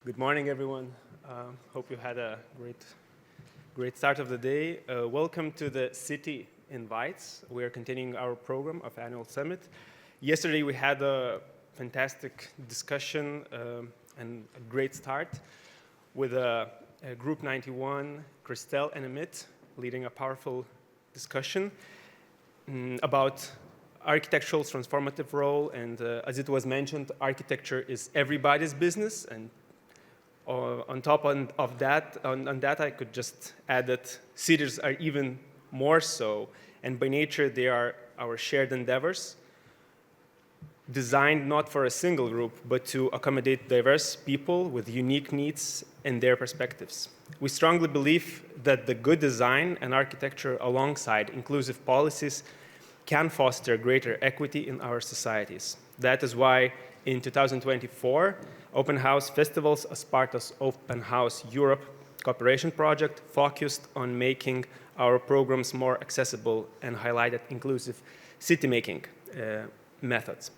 Good morning, everyone. Hope you had a great start of the day. Welcome to the City Invites. We are continuing our program of Annual Summit. Yesterday, we had a fantastic discussion and a great start with Group 91, Christelle and Amit, leading a powerful discussion about architectural transformative role. And as it was mentioned, architecture is everybody's business. And on top of that, I could just add that cities are even more so, and by nature they are our shared endeavors, designed not for a single group, but to accommodate diverse people with unique needs and their perspectives. We strongly believe that the good design and architecture alongside inclusive policies can foster greater equity in our societies. That is why in 2024, Open House Festivals, as part of Open House Europe cooperation project, focused on making our programs more accessible and highlighted inclusive city-making methods.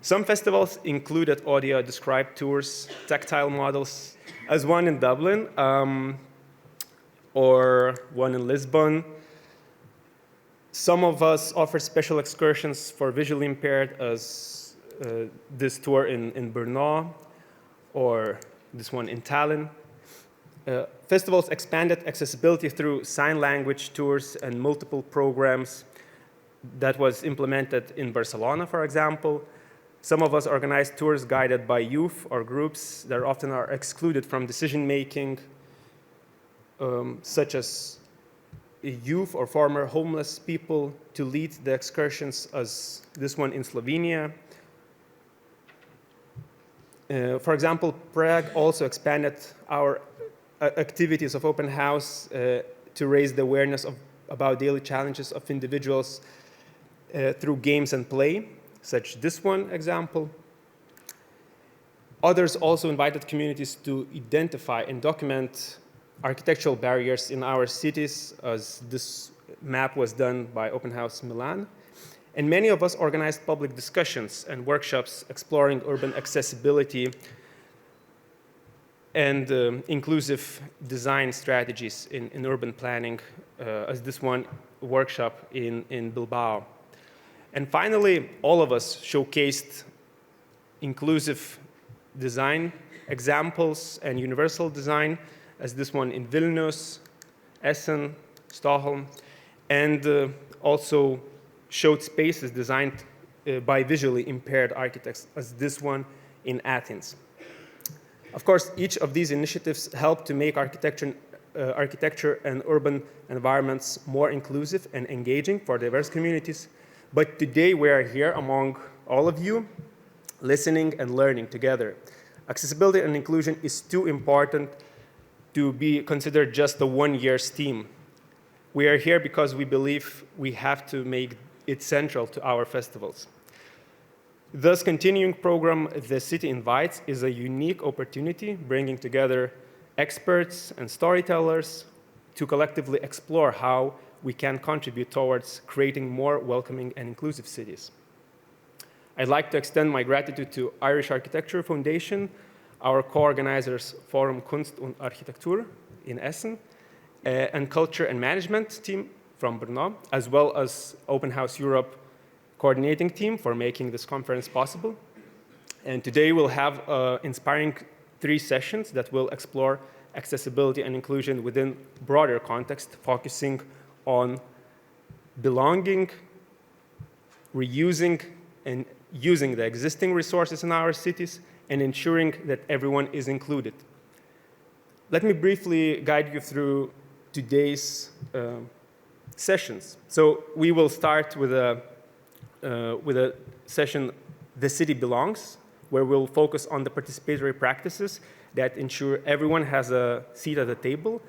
Some festivals included audio-described tours, tactile models, as one in Dublin or one in Lisbon. Some of us offer special excursions for visually impaired, as this tour in Brno, or this one in Tallinn. Festivals expanded accessibility through sign language tours and multiple programs that was implemented in Barcelona, for example. Some of us organized tours guided by youth or groups that often are excluded from decision-making, such as youth or former homeless people, to lead the excursions, as this one in Slovenia. For example, Prague also expanded our activities of open house to raise the awareness about daily challenges of individuals through games and play, such this one example. Others also invited communities to identify and document architectural barriers in our cities, as this map was done by Open House Milan. And many of us organized public discussions and workshops exploring urban accessibility and inclusive design strategies in urban planning, as this one workshop in Bilbao. And finally, all of us showcased inclusive design examples and universal design, as this one in Vilnius, Essen, Stockholm, and also showed spaces designed by visually impaired architects, as this one in Athens. Of course, each of these initiatives help to make architecture and urban environments more inclusive and engaging for diverse communities. But today we are here among all of you, listening and learning together. Accessibility and inclusion is too important to be considered just a one-year theme. We are here because we believe we have to make it central to our festivals. Thus, continuing program, The City Invites, is a unique opportunity bringing together experts and storytellers to collectively explore how we can contribute towards creating more welcoming and inclusive cities. I'd like to extend my gratitude to Irish Architecture Foundation, our co-organizers Forum Kunst und Architektur in Essen, and Culture and Management team from Brno, as well as Open House Europe coordinating team for making this conference possible. And today we'll have inspiring 3 sessions that will explore accessibility and inclusion within broader context, focusing on belonging, reusing, and using the existing resources in our cities, and ensuring that everyone is included. Let me briefly guide you through today's sessions. So we will start with a session, The City Belongs, where we'll focus on the participatory practices that ensure everyone has a seat at the table.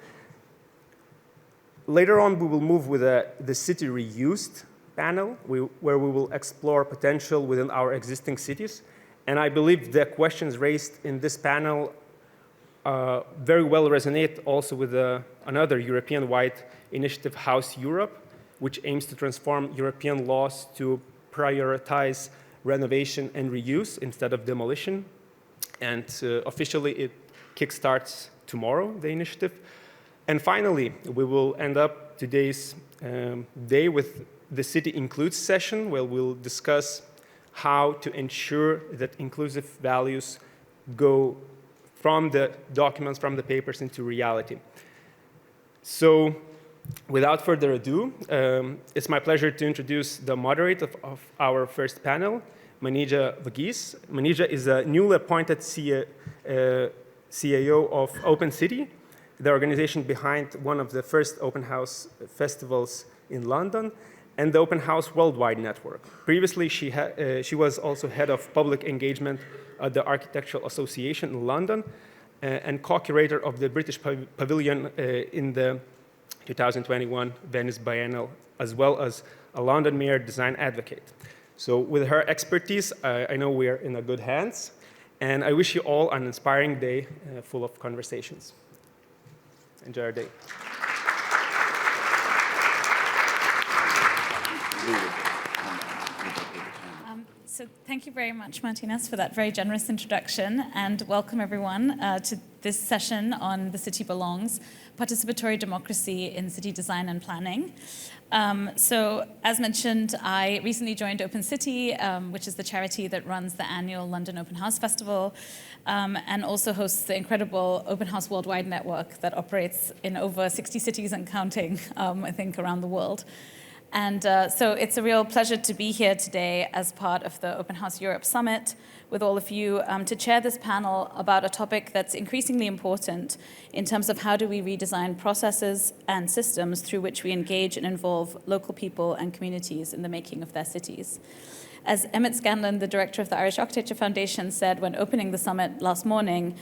Later on, we will move with the City Reused panel, where we will explore potential within our existing cities. And I believe the questions raised in this panel very well resonate also with another European-wide initiative, House Europe, which aims to transform European laws to prioritize renovation and reuse instead of demolition. And officially, it kickstarts tomorrow, the initiative. And finally, we will end up today's day with the City Includes session, where we'll discuss how to ensure that inclusive values go from the documents, from the papers into reality. So without further ado, it's my pleasure to introduce the moderator of our first panel, Manijeh Verghese. Manijeh is a newly appointed CAO of Open City, the organization behind one of the first open house festivals in London, and the Open House Worldwide Network. Previously, she was also head of public engagement at the Architectural Association in London and co-curator of the British Pavilion in the 2021 Venice Biennial, as well as a London Mayor design advocate. So with her expertise, I know we are in good hands, and I wish you all an inspiring day full of conversations. Enjoy our day. So thank you very much, Martinez, for that very generous introduction, and welcome everyone to this session on The City Belongs, Participatory Democracy in City Design and Planning. So as mentioned, I recently joined Open City, which is the charity that runs the annual London Open House Festival, and also hosts the incredible Open House Worldwide Network that operates in over 60 cities and counting, I think, around the world. And so it's a real pleasure to be here today as part of the Open House Europe Summit with all of you to chair this panel about a topic that's increasingly important in terms of how do we redesign processes and systems through which we engage and involve local people and communities in the making of their cities. As Emmett Scanlon, the director of the Irish Architecture Foundation, said when opening the summit last morning,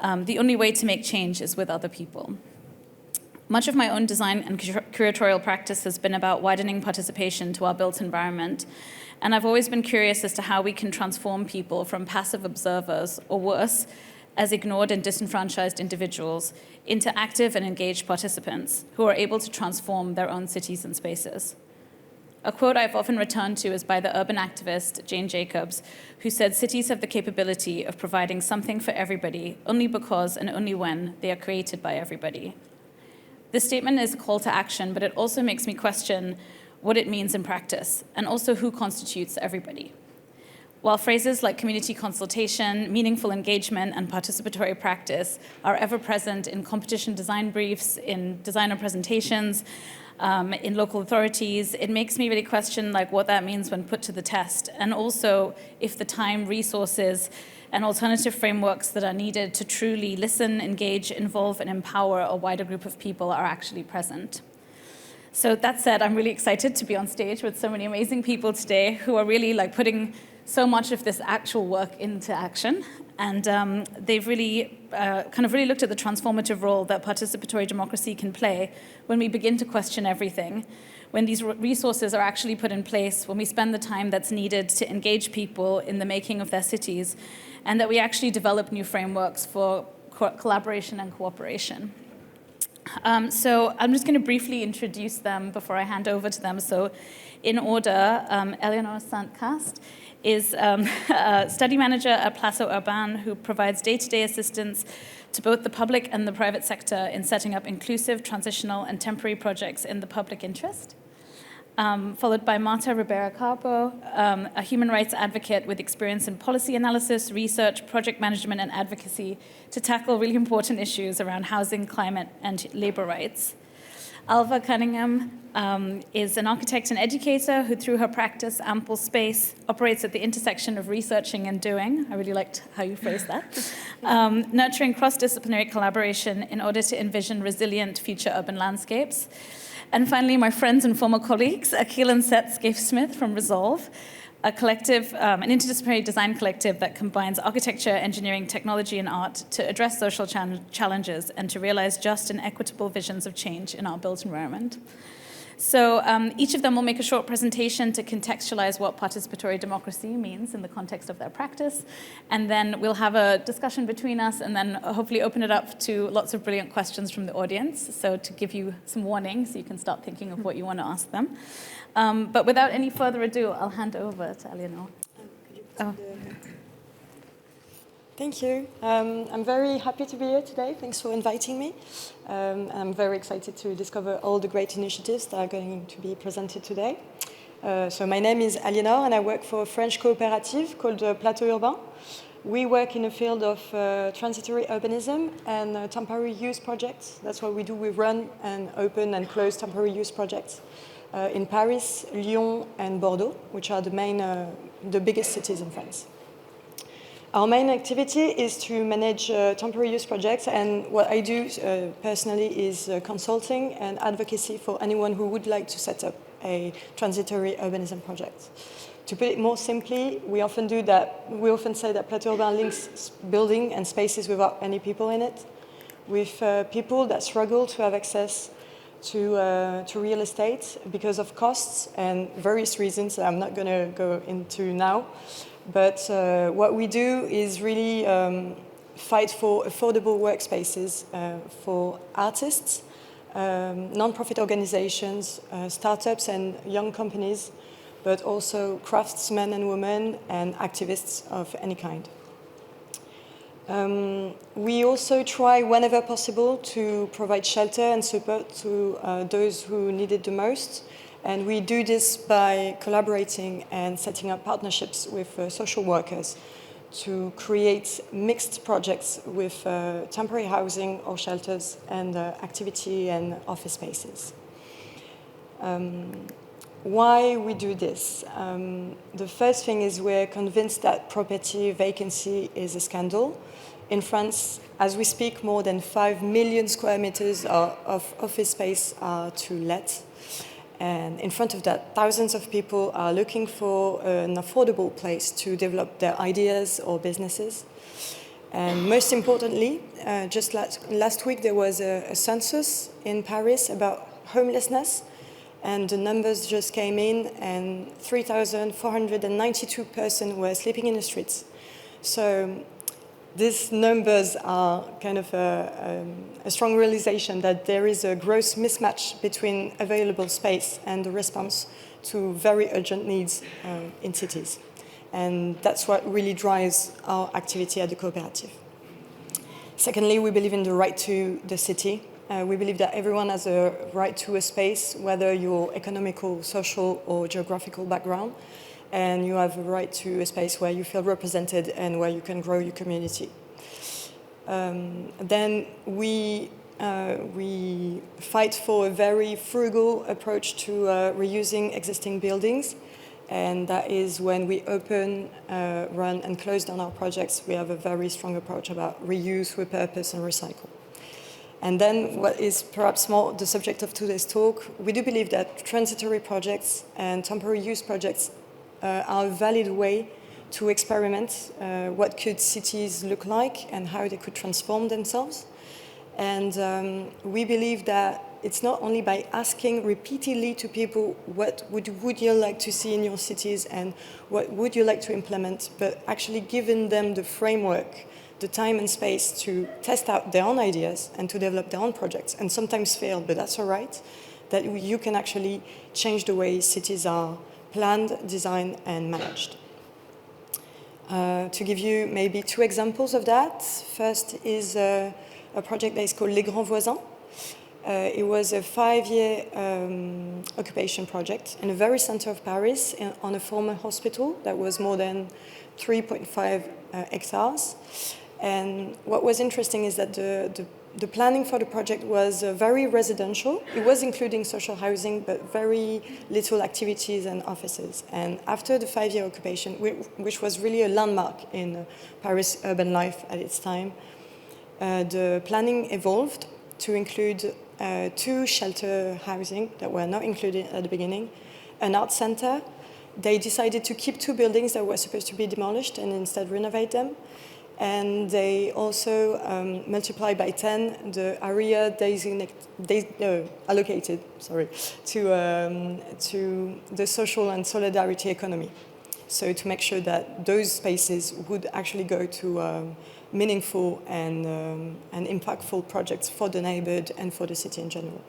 the only way to make change is with other people. Much of my own design and curatorial practice has been about widening participation to our built environment, and I've always been curious as to how we can transform people from passive observers, or worse, as ignored and disenfranchised individuals, into active and engaged participants who are able to transform their own cities and spaces. A quote I've often returned to is by the urban activist Jane Jacobs, who said cities have the capability of providing something for everybody only because and only when they are created by everybody. This statement is a call to action, but it also makes me question what it means in practice, and also who constitutes everybody. While phrases like community consultation, meaningful engagement, and participatory practice are ever present in competition design briefs, in designer presentations, in local authorities, it makes me really question what that means when put to the test, and also if the time, resources, and alternative frameworks that are needed to truly listen, engage, involve, and empower a wider group of people are actually present. So that said, I'm really excited to be on stage with so many amazing people today who are really putting so much of this actual work into action. And they've really really looked at the transformative role that participatory democracy can play when we begin to question everything, when these resources are actually put in place, when we spend the time that's needed to engage people in the making of their cities, and that we actually develop new frameworks for collaboration and cooperation. So I'm just going to briefly introduce them before I hand over to them. So in order, Aliénor Cast is a study manager at Plateau Urbain who provides day-to-day assistance to both the public and the private sector in setting up inclusive, transitional, and temporary projects in the public interest. Followed by Marta Ribera Carbó, a human rights advocate with experience in policy analysis, research, project management, and advocacy to tackle really important issues around housing, climate, and labor rights. Ailbhe Cunningham is an architect and educator who, through her practice, Ample Space, operates at the intersection of researching and doing. I really liked how you phrased that. Nurturing cross-disciplinary collaboration in order to envision resilient future urban landscapes. And finally, my friends and former colleagues, Akil and Seth Scafe-Smith from Resolve, a collective, an interdisciplinary design collective that combines architecture, engineering, technology, and art to address social challenges and to realize just and equitable visions of change in our built environment. So each of them will make a short presentation to contextualize what participatory democracy means in the context of their practice. And then we'll have a discussion between us and then hopefully open it up to lots of brilliant questions from the audience. So to give you some warning so you can start thinking of what you want to ask them. But without any further ado, I'll hand over to Aliénor. Thank you. I'm very happy to be here today. Thanks for inviting me. I'm very excited to discover all the great initiatives that are going to be presented today. So my name is Aliénor, and I work for a French cooperative called Plateau Urbain. We work in the field of transitory urbanism and temporary use projects. That's what we do. We run and open and close temporary use projects in Paris, Lyon, and Bordeaux, which are the biggest cities in France. Our main activity is to manage temporary use projects, and what I do personally is consulting and advocacy for anyone who would like to set up a transitory urbanism project. To put it more simply, we often say that Plateau Urbain links building and spaces without any people in it, with people that struggle to have access to real estate because of costs and various reasons that I'm not going to go into now. But what we do is really fight for affordable workspaces for artists, non-profit organizations, startups and young companies, but also craftsmen and women and activists of any kind. We also try, whenever possible, to provide shelter and support to those who need it the most. And we do this by collaborating and setting up partnerships with social workers to create mixed projects with temporary housing or shelters and activity and office spaces. Why we do this? The first thing is we're convinced that property vacancy is a scandal. In France, as we speak, more than 5 million square meters of office space are to let. And in front of that, thousands of people are looking for an affordable place to develop their ideas or businesses. And most importantly, just last week there was a census in Paris about homelessness, and the numbers just came in, and 3,492 persons were sleeping in the streets. So these numbers are kind of a strong realization that there is a gross mismatch between available space and the response to very urgent needs in cities. And that's what really drives our activity at the cooperative. Secondly, we believe in the right to the city. We believe that everyone has a right to a space, whether your economical, social, or geographical background. And you have a right to a space where you feel represented and where you can grow your community. Then we fight for a very frugal approach to reusing existing buildings, and that is when we open, run, and close down our projects, we have a very strong approach about reuse, repurpose, and recycle. And then what is perhaps more the subject of today's talk, we do believe that transitory projects and temporary use projects are a valid way to experiment what could cities look like and how they could transform themselves. And we believe that it's not only by asking repeatedly to people what would you like to see in your cities and what would you like to implement, but actually giving them the framework, the time and space to test out their own ideas and to develop their own projects, and sometimes fail, but that's all right, that you can actually change the way cities are planned, designed, and managed. To give you maybe 2 examples of that, first is a project that is called Les Grands Voisins. It was a 5-year occupation project in the very center of Paris on a former hospital that was more than 3.5 hectares. And what was interesting is that the planning for the project was very residential. It was including social housing, but very little activities and offices. And after the 5-year occupation, which was really a landmark in Paris urban life at its time, the planning evolved to include 2 shelter housing that were not included at the beginning, an art center. They decided to keep 2 buildings that were supposed to be demolished and instead renovate them. And they also multiplied by 10 the area allocated to the social and solidarity economy. So to make sure that those spaces would actually go to meaningful and impactful projects for the neighborhood and for the city in general.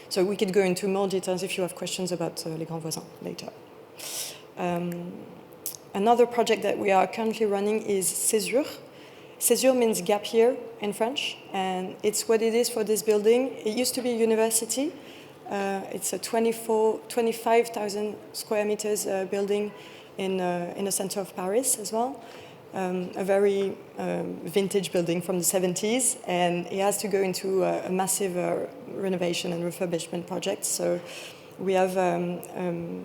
So we could go into more details if you have questions about Les Grands Voisins later. Another project that we are currently running is Césure. Césure means gap year in French, and it's what it is for this building. It used to be a university. It's a 25,000 square meters building in the center of Paris as well. A very vintage building from the 70s, and it has to go into a massive renovation and refurbishment project. So we have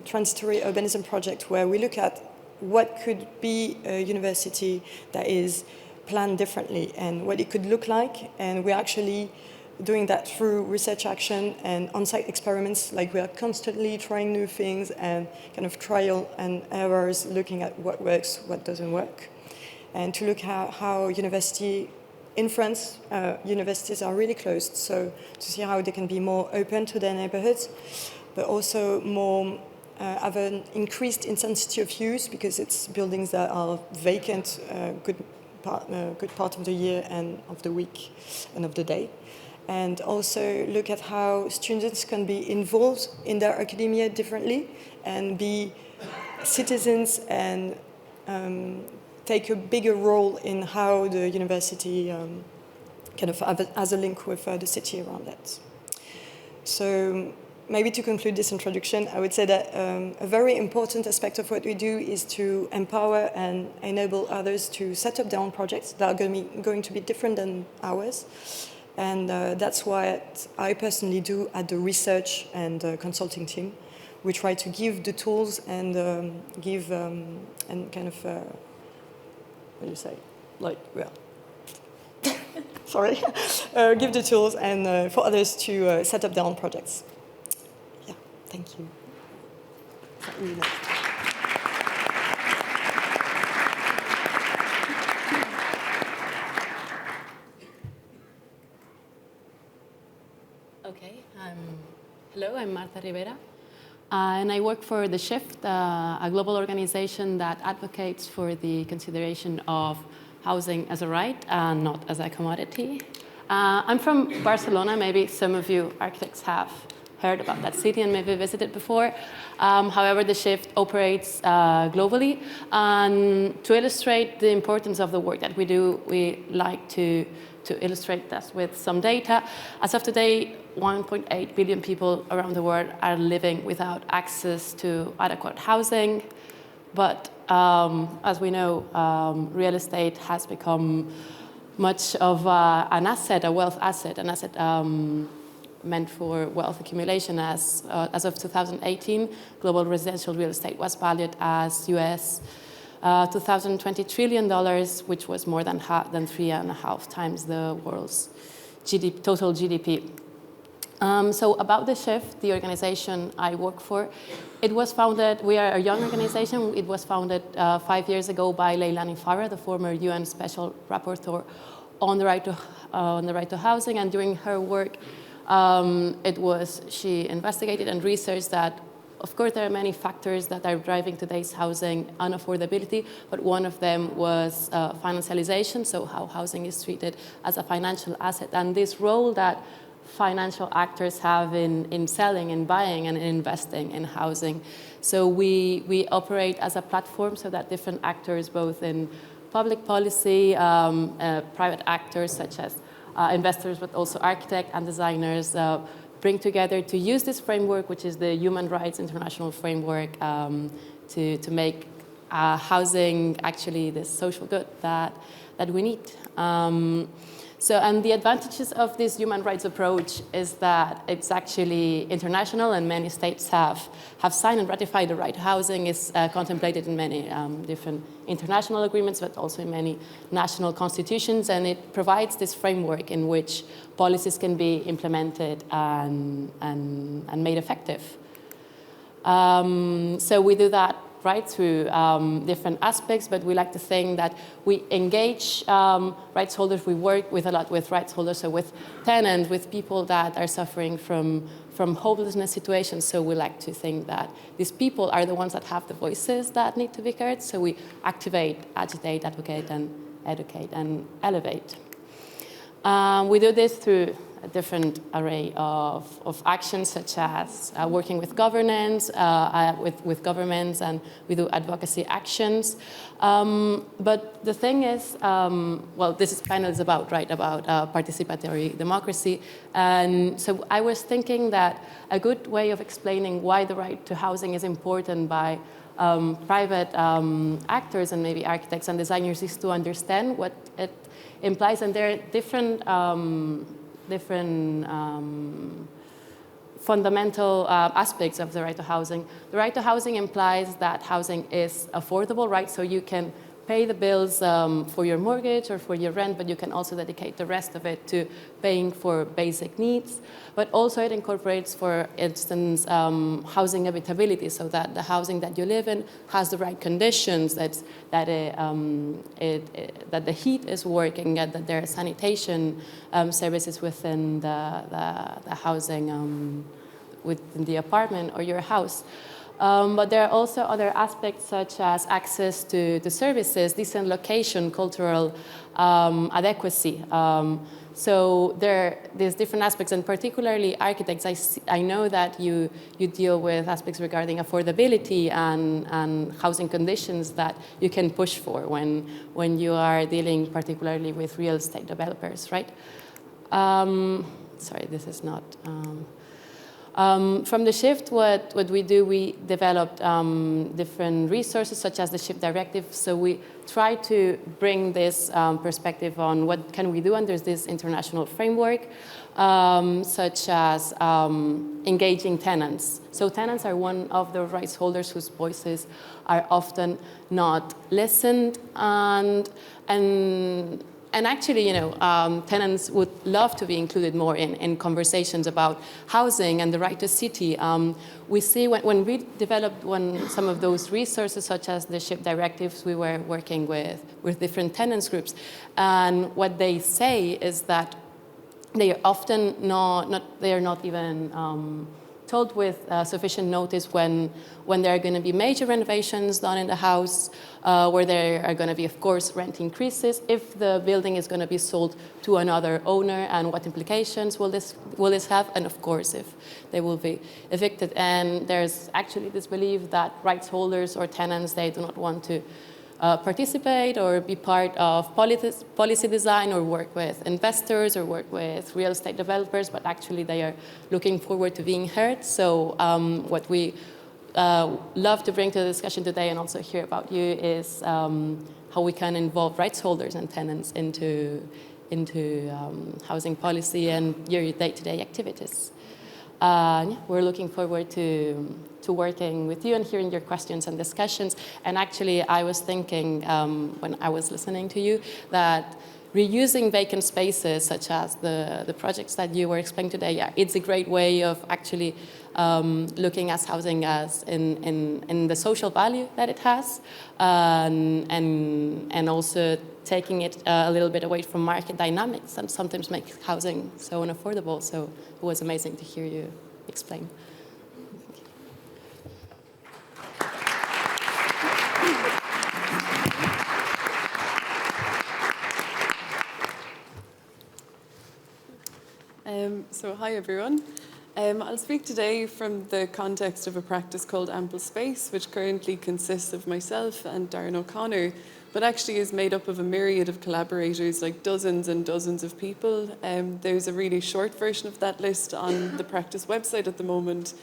transitory urbanism project where we look at what could be a university that is planned differently and what it could look like, and we're actually doing that through research action and on-site experiments. Like, we are constantly trying new things and kind of trial and errors, looking at what works, what doesn't work. And to look at how university in France, universities are really closed, so to see how they can be more open to their neighborhoods, but also more have an increased intensity of use, because it's buildings that are vacant good part of the year and of the week and of the day. And also look at how students can be involved in their academia differently and be citizens and take a bigger role in how the university kind of has a link with the city around it. So maybe to conclude this introduction, I would say that a very important aspect of what we do is to empower and enable others to set up their own projects that are going to be different than ours. And that's what I personally do at the research and consulting team. We try to give the tools and give and kind of, what do you say? Like, well, sorry. Give the tools and for others to set up their own projects. Yeah, thank you. Okay, hello, I'm Marta Ribera, and I work for The Shift, a global organization that advocates for the consideration of housing as a right and not as a commodity. I'm from Barcelona. Maybe some of you architects have heard about that city and maybe visited before. However, The Shift operates globally, and to illustrate the importance of the work that we do, we like to illustrate that with some data. As of today, 1.8 billion people around the world are living without access to adequate housing. But as we know, real estate has become much of an asset, a wealth asset, an asset meant for wealth accumulation. As of 2018, global residential real estate was valued as US 2020 $1 trillion, which was more than 3.5 times the world's total GDP. So about The Shift, the organization I work for, it was founded, we are a young organization. It was founded 5 years ago by Leilani Farah, the former UN Special Rapporteur on the right to housing. And during her work, she investigated and researched that, of course, there are many factors that are driving today's housing unaffordability, but one of them was financialization, so how housing is treated as a financial asset, and this role that financial actors have in selling and buying and investing in housing. So we operate as a platform so that different actors, both in public policy, private actors such as investors, but also architects and designers, bring together to use this framework, which is the Human Rights International Framework, to make housing actually the social good that we need. And the advantages of this human rights approach is that it's actually international, and many states have signed and ratified the right to housing. Is contemplated in many different international agreements, but also in many national constitutions, and it provides this framework in which policies can be implemented and made effective. So we do that right through different aspects, but we like to think that we engage rights holders. We work a lot with rights holders, so with tenants, with people that are suffering from hopelessness situations. So we like to think that these people are the ones that have the voices that need to be heard. So we activate, agitate, advocate, and educate and elevate. We do this through a different array of actions, such as working with governance, with governments, and we do advocacy actions. But the thing is, well, this panel is about, right, about participatory democracy. And so I was thinking that a good way of explaining why the right to housing is important by private actors and maybe architects and designers is to understand what it implies. And there are different fundamental aspects of the right to housing. The right to housing implies that housing is affordable, right? So you can pay the bills for your mortgage or for your rent, but you can also dedicate the rest of it to paying for basic needs. But also it incorporates, for instance, housing habitability, so that the housing that you live in has the right conditions, that the heat is working, that there are sanitation services within the housing, within the apartment or your house. But there are also other aspects such as access to services, decent location, cultural adequacy. So there's different aspects, and particularly architects. I know that you deal with aspects regarding affordability and housing conditions that you can push for when you are dealing particularly with real estate developers, right? Sorry, this is not... From the Shift, what we do, we developed different resources, such as the Shift Directive. So we try to bring this perspective on what can we do under this international framework, such as engaging tenants. So tenants are one of the rights holders whose voices are often not listened, and actually, tenants would love to be included more in conversations about housing and the right to city. We see when we developed some of those resources, such as the SHIP directives, we were working with different tenants groups. And what they say is that they are often they are not even told with sufficient notice when there are going to be major renovations done in the house, where there are going to be, of course, rent increases, if the building is going to be sold to another owner, and what implications will this have, and of course, if they will be evicted. And there's actually this belief that rights holders or tenants, they do not want to participate or be part of policy design or work with investors or work with real estate developers, but actually they are looking forward to being heard. So what we love to bring to the discussion today and also hear about you is how we can involve rights holders and tenants into housing policy and your day-to-day activities. We're looking forward to working with you and hearing your questions and discussions. And actually, I was thinking when I was listening to you that reusing vacant spaces, such as the projects that you were explaining today, it's a great way of actually looking at housing as in the social value that it has, and also taking it a little bit away from market dynamics and sometimes make housing so unaffordable. So it was amazing to hear you explain. So hi everyone. I'll speak today from the context of a practice called Ample Space, which currently consists of myself and Darren O'Connor, but actually is made up of a myriad of collaborators, like dozens and dozens of people. There's a really short version of that list on the practice website at the moment,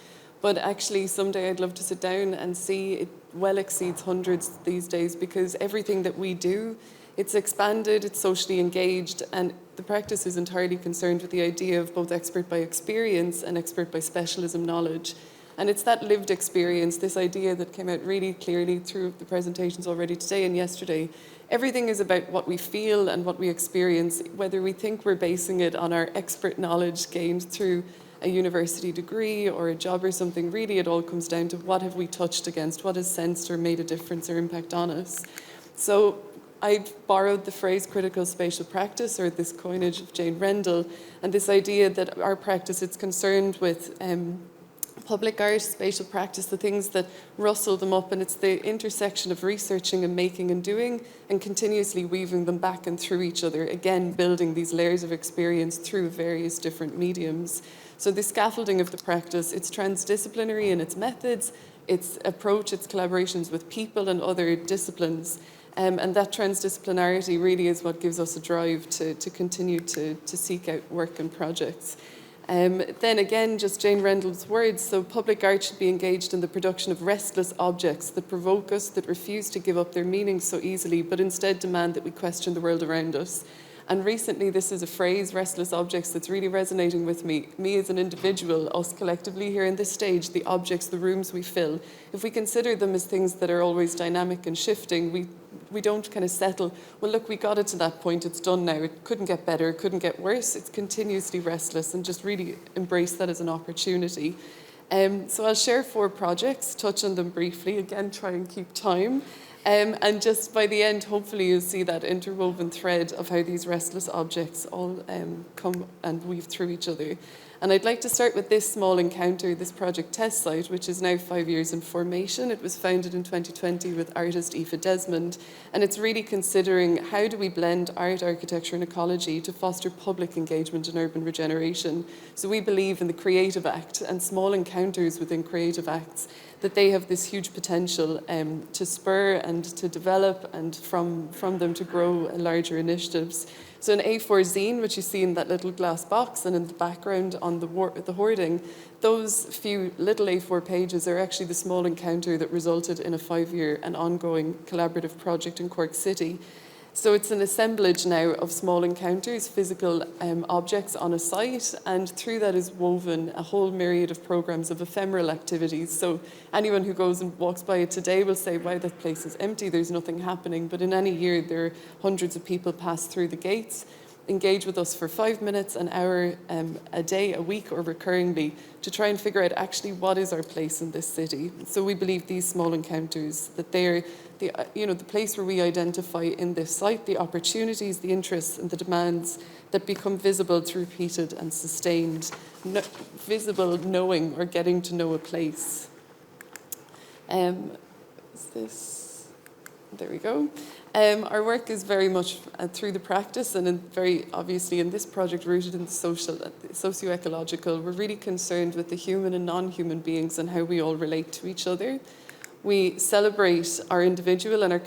but actually someday I'd love to sit down and see it well exceeds hundreds these days, because everything that we do, it's expanded, it's socially engaged, and the practice is entirely concerned with the idea of both expert by experience and expert by specialism knowledge. And it's that lived experience, this idea that came out really clearly through the presentations already today and yesterday. Everything is about what we feel and what we experience, whether we think we're basing it on our expert knowledge gained through a university degree or a job or something. Really, it all comes down to what have we touched against, what has sensed or made a difference or impact on us. So I've borrowed the phrase critical spatial practice, or this coinage of Jane Rendell, and this idea that our practice, it's concerned with public art, spatial practice, the things that rustle them up, and it's the intersection of researching and making and doing and continuously weaving them back and through each other, again building these layers of experience through various different mediums. So the scaffolding of the practice, it's transdisciplinary in its methods, its approach, its collaborations with people and other disciplines. And that transdisciplinarity really is what gives us a drive to continue to seek out work and projects. Then again, just Jane Rendell's words, so public art should be engaged in the production of restless objects that provoke us, that refuse to give up their meanings so easily, but instead demand that we question the world around us. And recently, this is a phrase, restless objects, that's really resonating with me as an individual, us collectively here in this stage, the objects, the rooms we fill. If we consider them as things that are always dynamic and shifting, we don't kind of settle, well, look, we got it to that point, it's done now, it couldn't get better, it couldn't get worse, it's continuously restless, and just really embrace that as an opportunity. So I'll share 4 projects, touch on them briefly, again, try and keep time. And just by the end, hopefully you'll see that interwoven thread of how these restless objects all come and weave through each other. And I'd like to start with this small encounter, this project test site, which is now 5 years in formation. It was founded in 2020 with artist Ailbhe Desmond, and it's really considering how do we blend art, architecture and ecology to foster public engagement in urban regeneration. So we believe in the creative act and small encounters within creative acts, that they have this huge potential to spur and to develop, and from them to grow larger initiatives. So an A4 zine, which you see in that little glass box and in the background on the hoarding, those few little A4 pages are actually the small encounter that resulted in a 5-year and ongoing collaborative project in Cork City. So it's an assemblage now of small encounters, physical objects on a site, and through that is woven a whole myriad of programs of ephemeral activities. So anyone who goes and walks by it today will say, wow, that place is empty, there's nothing happening. But in any year, there are hundreds of people pass through the gates, engage with us for 5 minutes, an hour, a day, a week, or recurringly, to try and figure out actually what is our place in this city. So we believe these small encounters, that they're the place where we identify in this site the opportunities, the interests and the demands that become visible through repeated and sustained, visible knowing or getting to know a place. There we go. Our work is very much through the practice, and very obviously in this project rooted in the socio-ecological. We're really concerned with the human and non-human beings and how we all relate to each other. We celebrate our individual and our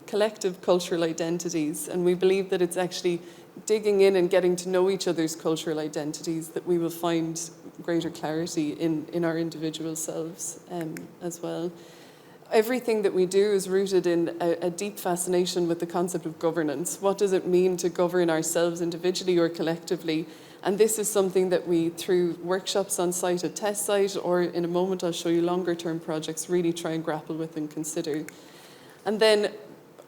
collective cultural identities, and we believe that it's actually digging in and getting to know each other's cultural identities that we will find greater clarity in our individual selves as well. Everything that we do is rooted in a deep fascination with the concept of governance. What does it mean to govern ourselves individually or collectively? And this is something that we, through workshops on site at test site, or in a moment I'll show you longer term projects, really try and grapple with and consider. And then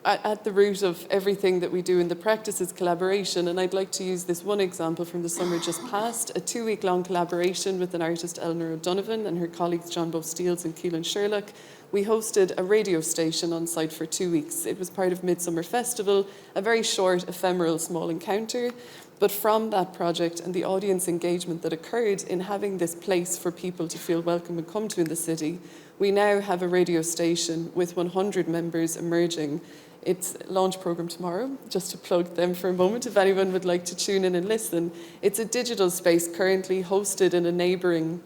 at the root of everything that we do in the practice is collaboration. And I'd like to use this one example from the summer just past, a 2-week-long collaboration with an artist, Aliénor O'Donovan, and her colleagues John Bo Steels and Keelan Sherlock. We hosted a radio station on site for 2 weeks. It was part of Midsummer Festival, a very short, ephemeral, small encounter. But from that project and the audience engagement that occurred in having this place for people to feel welcome and come to in the city, we now have a radio station with 100 members emerging. It's a launch program tomorrow, just to plug them for a moment if anyone would like to tune in and listen. It's a digital space currently hosted in a neighbouring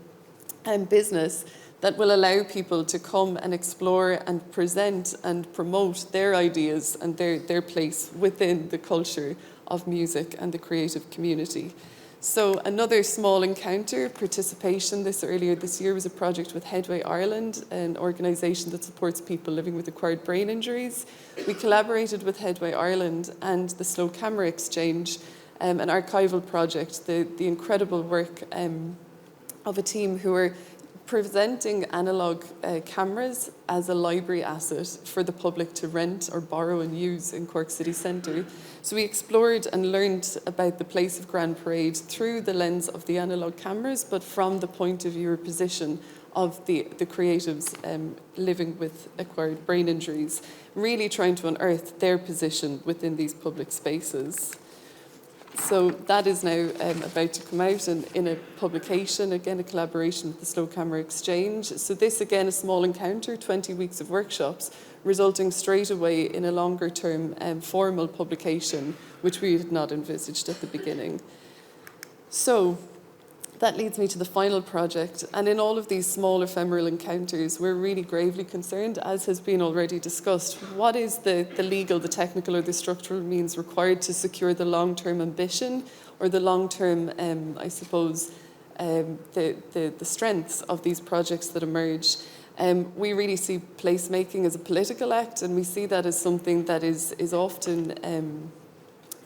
business that will allow people to come and explore and present and promote their ideas and their place within the culture of music and the creative community. So another small encounter, participation, earlier this year was a project with Headway Ireland, an organisation that supports people living with acquired brain injuries. We collaborated with Headway Ireland and the Slow Camera Exchange, an archival project, the incredible work of a team who are presenting analogue cameras as a library asset for the public to rent or borrow and use in Cork City Centre. So we explored and learned about the place of Grand Parade through the lens of the analogue cameras, but from the point of view or position of the creatives living with acquired brain injuries, really trying to unearth their position within these public spaces. So that is now about to come out in a publication, again a collaboration with the Slow Camera Exchange. So this again a small encounter, 20 weeks of workshops, resulting straight away in a longer term formal publication, which we had not envisaged at the beginning. So that leads me to the final project. And in all of these small ephemeral encounters, we're really gravely concerned, as has been already discussed, what is the legal, the technical, or the structural means required to secure the long-term ambition or the long-term, I suppose, the strengths of these projects that emerge. We really see placemaking as a political act, and we see that as something that is often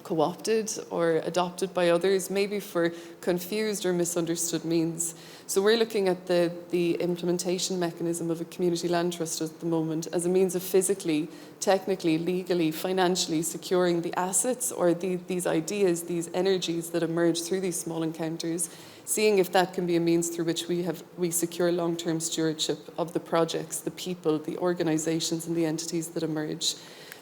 co-opted or adopted by others, maybe for confused or misunderstood means. So we're looking at the implementation mechanism of a community land trust at the moment as a means of physically, technically, legally, financially securing the assets or these ideas, these energies that emerge through these small encounters, seeing if that can be a means through which we secure long-term stewardship of the projects, the people, the organisations and the entities that emerge.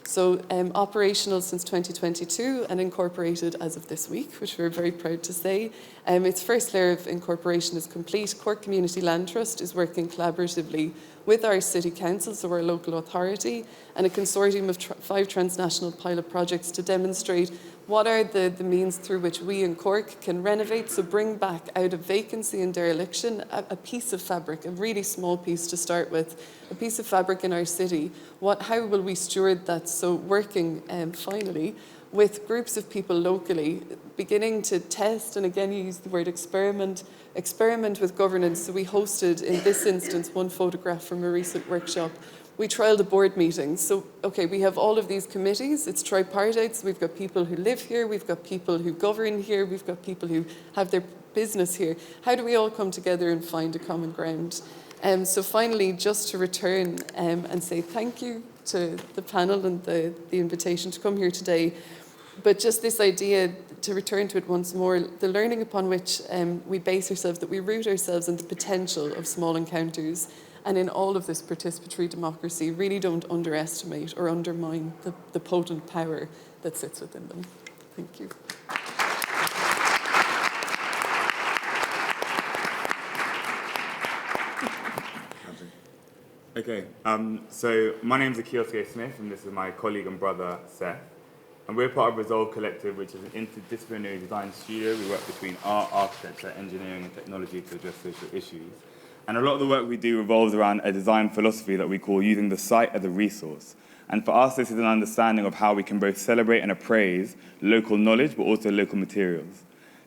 So operational since 2022 and incorporated as of this week, which we're very proud to say. Its first layer of incorporation is complete. Cork Community Land Trust is working collaboratively with our city council, so our local authority, and a consortium of 5 transnational pilot projects to demonstrate what are the means through which we in Cork can renovate, so bring back out of vacancy and dereliction a piece of fabric, a really small piece to start with, a piece of fabric in our city. How will we steward that? So working finally with groups of people locally, beginning to test, and again you use the word experiment with governance. So we hosted, in this instance, one photograph from a recent workshop. We trialled a board meeting. So, okay, we have all of these committees. It's tripartite. So we've got people who live here. We've got people who govern here. We've got people who have their business here. How do we all come together and find a common ground? So finally, just to return and say thank you to the panel and the invitation to come here today. But just this idea, to return to it once more, the learning upon which we base ourselves, that we root ourselves in the potential of small encounters, and in all of this participatory democracy, really don't underestimate or undermine the potent power that sits within them. Thank you. Okay, so my name's Akil Scafe-Smith, and this is my colleague and brother, Seth. And we're part of Resolve Collective, which is an interdisciplinary design studio. We work between art, architecture, engineering, and technology to address social issues. And a lot of the work we do revolves around a design philosophy that we call using the site as a resource. And for us, this is an understanding of how we can both celebrate and appraise local knowledge, but also local materials.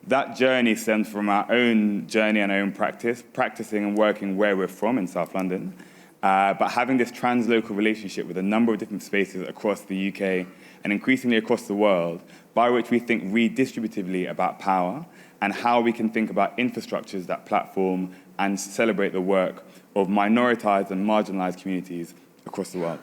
That journey stems from our own journey and our own practice, practicing and working where we're from in South London, but having this translocal relationship with a number of different spaces across the UK and increasingly across the world, by which we think redistributively about power and how we can think about infrastructures that platform and celebrate the work of minoritized and marginalized communities across the world.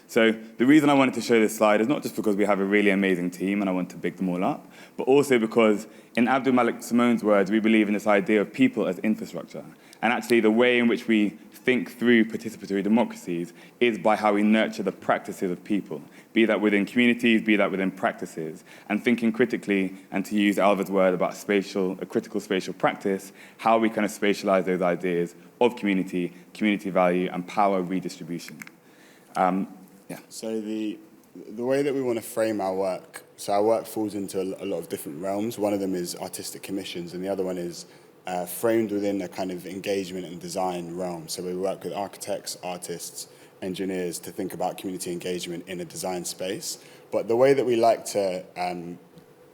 So the reason I wanted to show this slide is not just because we have a really amazing team and I want to big them all up, but also because in Abdul Malik Simone's words, we believe in this idea of people as infrastructure. And actually the way in which we think through participatory democracies is by how we nurture the practices of people, be that within communities, be that within practices, and thinking critically, and to use Ailbhe's word about a critical spatial practice, how we kind of spatialize those ideas of community value, and power redistribution. So the way that we want to frame our work, so our work falls into a lot of different realms. One of them is artistic commissions, and the other one is framed within a kind of engagement and design realm. So we work with architects, artists, engineers to think about community engagement in a design space. But the way that we like to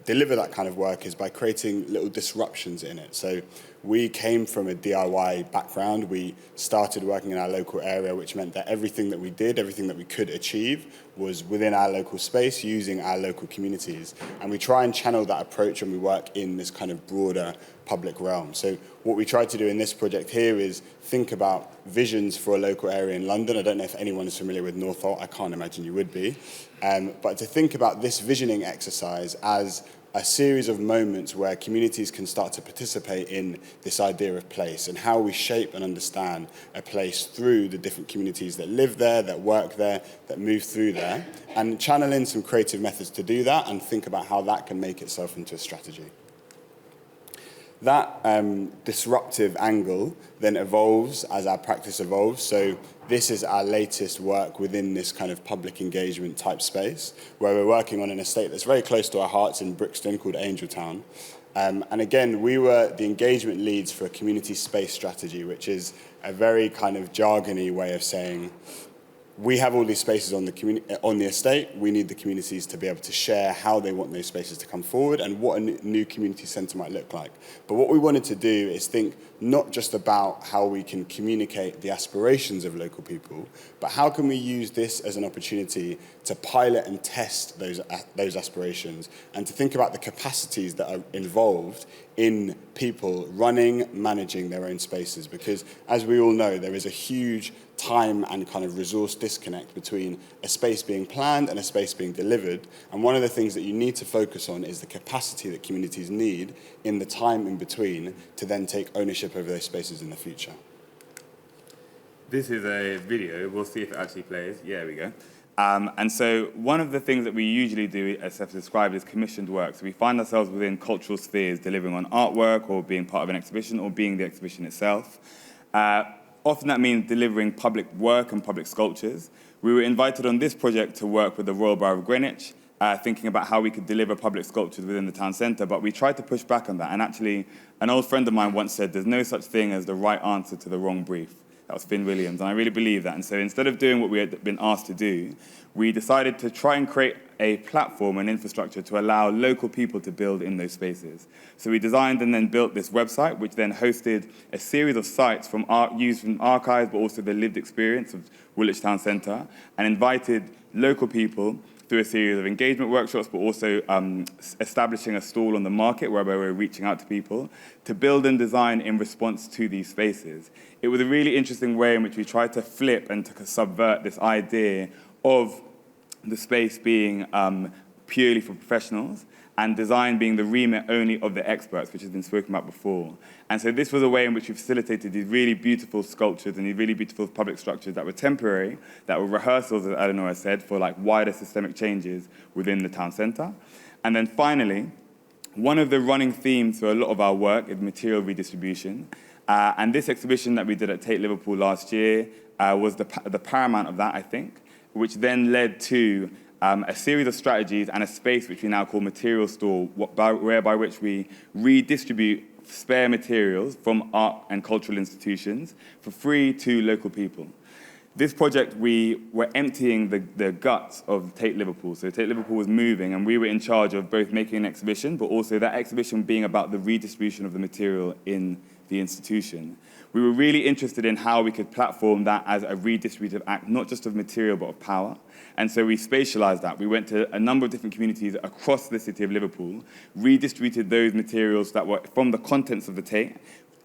deliver that kind of work is by creating little disruptions in it. So we came from a DIY background. We started working in our local area, which meant that everything that we did, everything that we could achieve was within our local space, using our local communities. And we try and channel that approach when we work in this kind of broader public realm. So what we try to do in this project here is think about visions for a local area in London. I don't know if anyone is familiar with Northolt. I can't imagine you would be. But to think about this visioning exercise as a series of moments where communities can start to participate in this idea of place and how we shape and understand a place through the different communities that live there, that work there, that move through there, and channel in some creative methods to do that and think about how that can make itself into a strategy. That disruptive angle then evolves as our practice evolves. So this is our latest work within this kind of public engagement type space, where we're working on an estate that's very close to our hearts in Brixton called Angeltown. And again, we were the engagement leads for a community space strategy, which is a very kind of jargony way of saying, we have all these spaces on the estate. We need the communities to be able to share how they want those spaces to come forward and what a new community centre might look like. But what we wanted to do is think not just about how we can communicate the aspirations of local people, but how can we use this as an opportunity to pilot and test those aspirations and to think about the capacities that are involved in people running, managing their own spaces. Because as we all know, there is a huge time and kind of resource disconnect between a space being planned and a space being delivered. And one of the things that you need to focus on is the capacity that communities need in the time in between to then take ownership over those spaces in the future. This is a video. We'll see if it actually plays. Yeah, there we go. And so one of the things that we usually do, as Seth described, is commissioned work. So we find ourselves within cultural spheres, delivering on artwork or being part of an exhibition or being the exhibition itself. Often that means delivering public work and public sculptures. We were invited on this project to work with the Royal Borough of Greenwich, thinking about how we could deliver public sculptures within the town centre, but we tried to push back on that. And actually, an old friend of mine once said, there's no such thing as the right answer to the wrong brief. That was Finn Williams, and I really believe that. And so instead of doing what we had been asked to do, we decided to try and create a platform and infrastructure to allow local people to build in those spaces. So we designed and then built this website, which then hosted a series of sites from used from archives, but also the lived experience of Woolwich Town Centre, and invited local people through a series of engagement workshops, but also establishing a stall on the market where we were reaching out to people to build and design in response to these spaces. It was a really interesting way in which we tried to flip and to subvert this idea of the space being purely for professionals and design being the remit only of the experts, which has been spoken about before. And so this was a way in which we facilitated these really beautiful sculptures and these really beautiful public structures that were temporary, that were rehearsals, as Aliénor has said, for like wider systemic changes within the town centre. And then finally, one of the running themes for a lot of our work is material redistribution. And this exhibition that we did at Tate Liverpool last year was the paramount of that, I think, which then led to a series of strategies and a space which we now call Material Store, whereby which we redistribute spare materials from art and cultural institutions for free to local people. This project, we were emptying the guts of Tate Liverpool. So Tate Liverpool was moving, and we were in charge of both making an exhibition, but also that exhibition being about the redistribution of the material in the institution. We were really interested in how we could platform that as a redistributive act, not just of material, but of power. And so we spatialized that. We went to a number of different communities across the city of Liverpool, redistributed those materials that were from the contents of the Tate,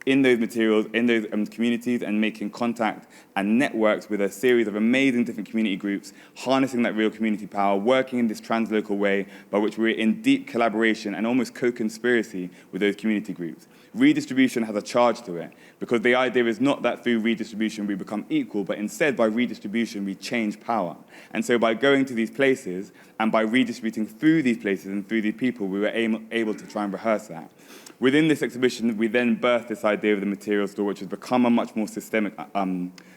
in those materials, in those communities, and making contact and networks with a series of amazing different community groups, harnessing that real community power, working in this translocal way by which we're in deep collaboration and almost co-conspiracy with those community groups. Redistribution has a charge to it, because the idea is not that through redistribution we become equal, but instead by redistribution we change power. And so by going to these places and by redistributing through these places and through these people, we were able to try and rehearse that. Within this exhibition, we then birthed this idea of the material store, which has become a much more systemic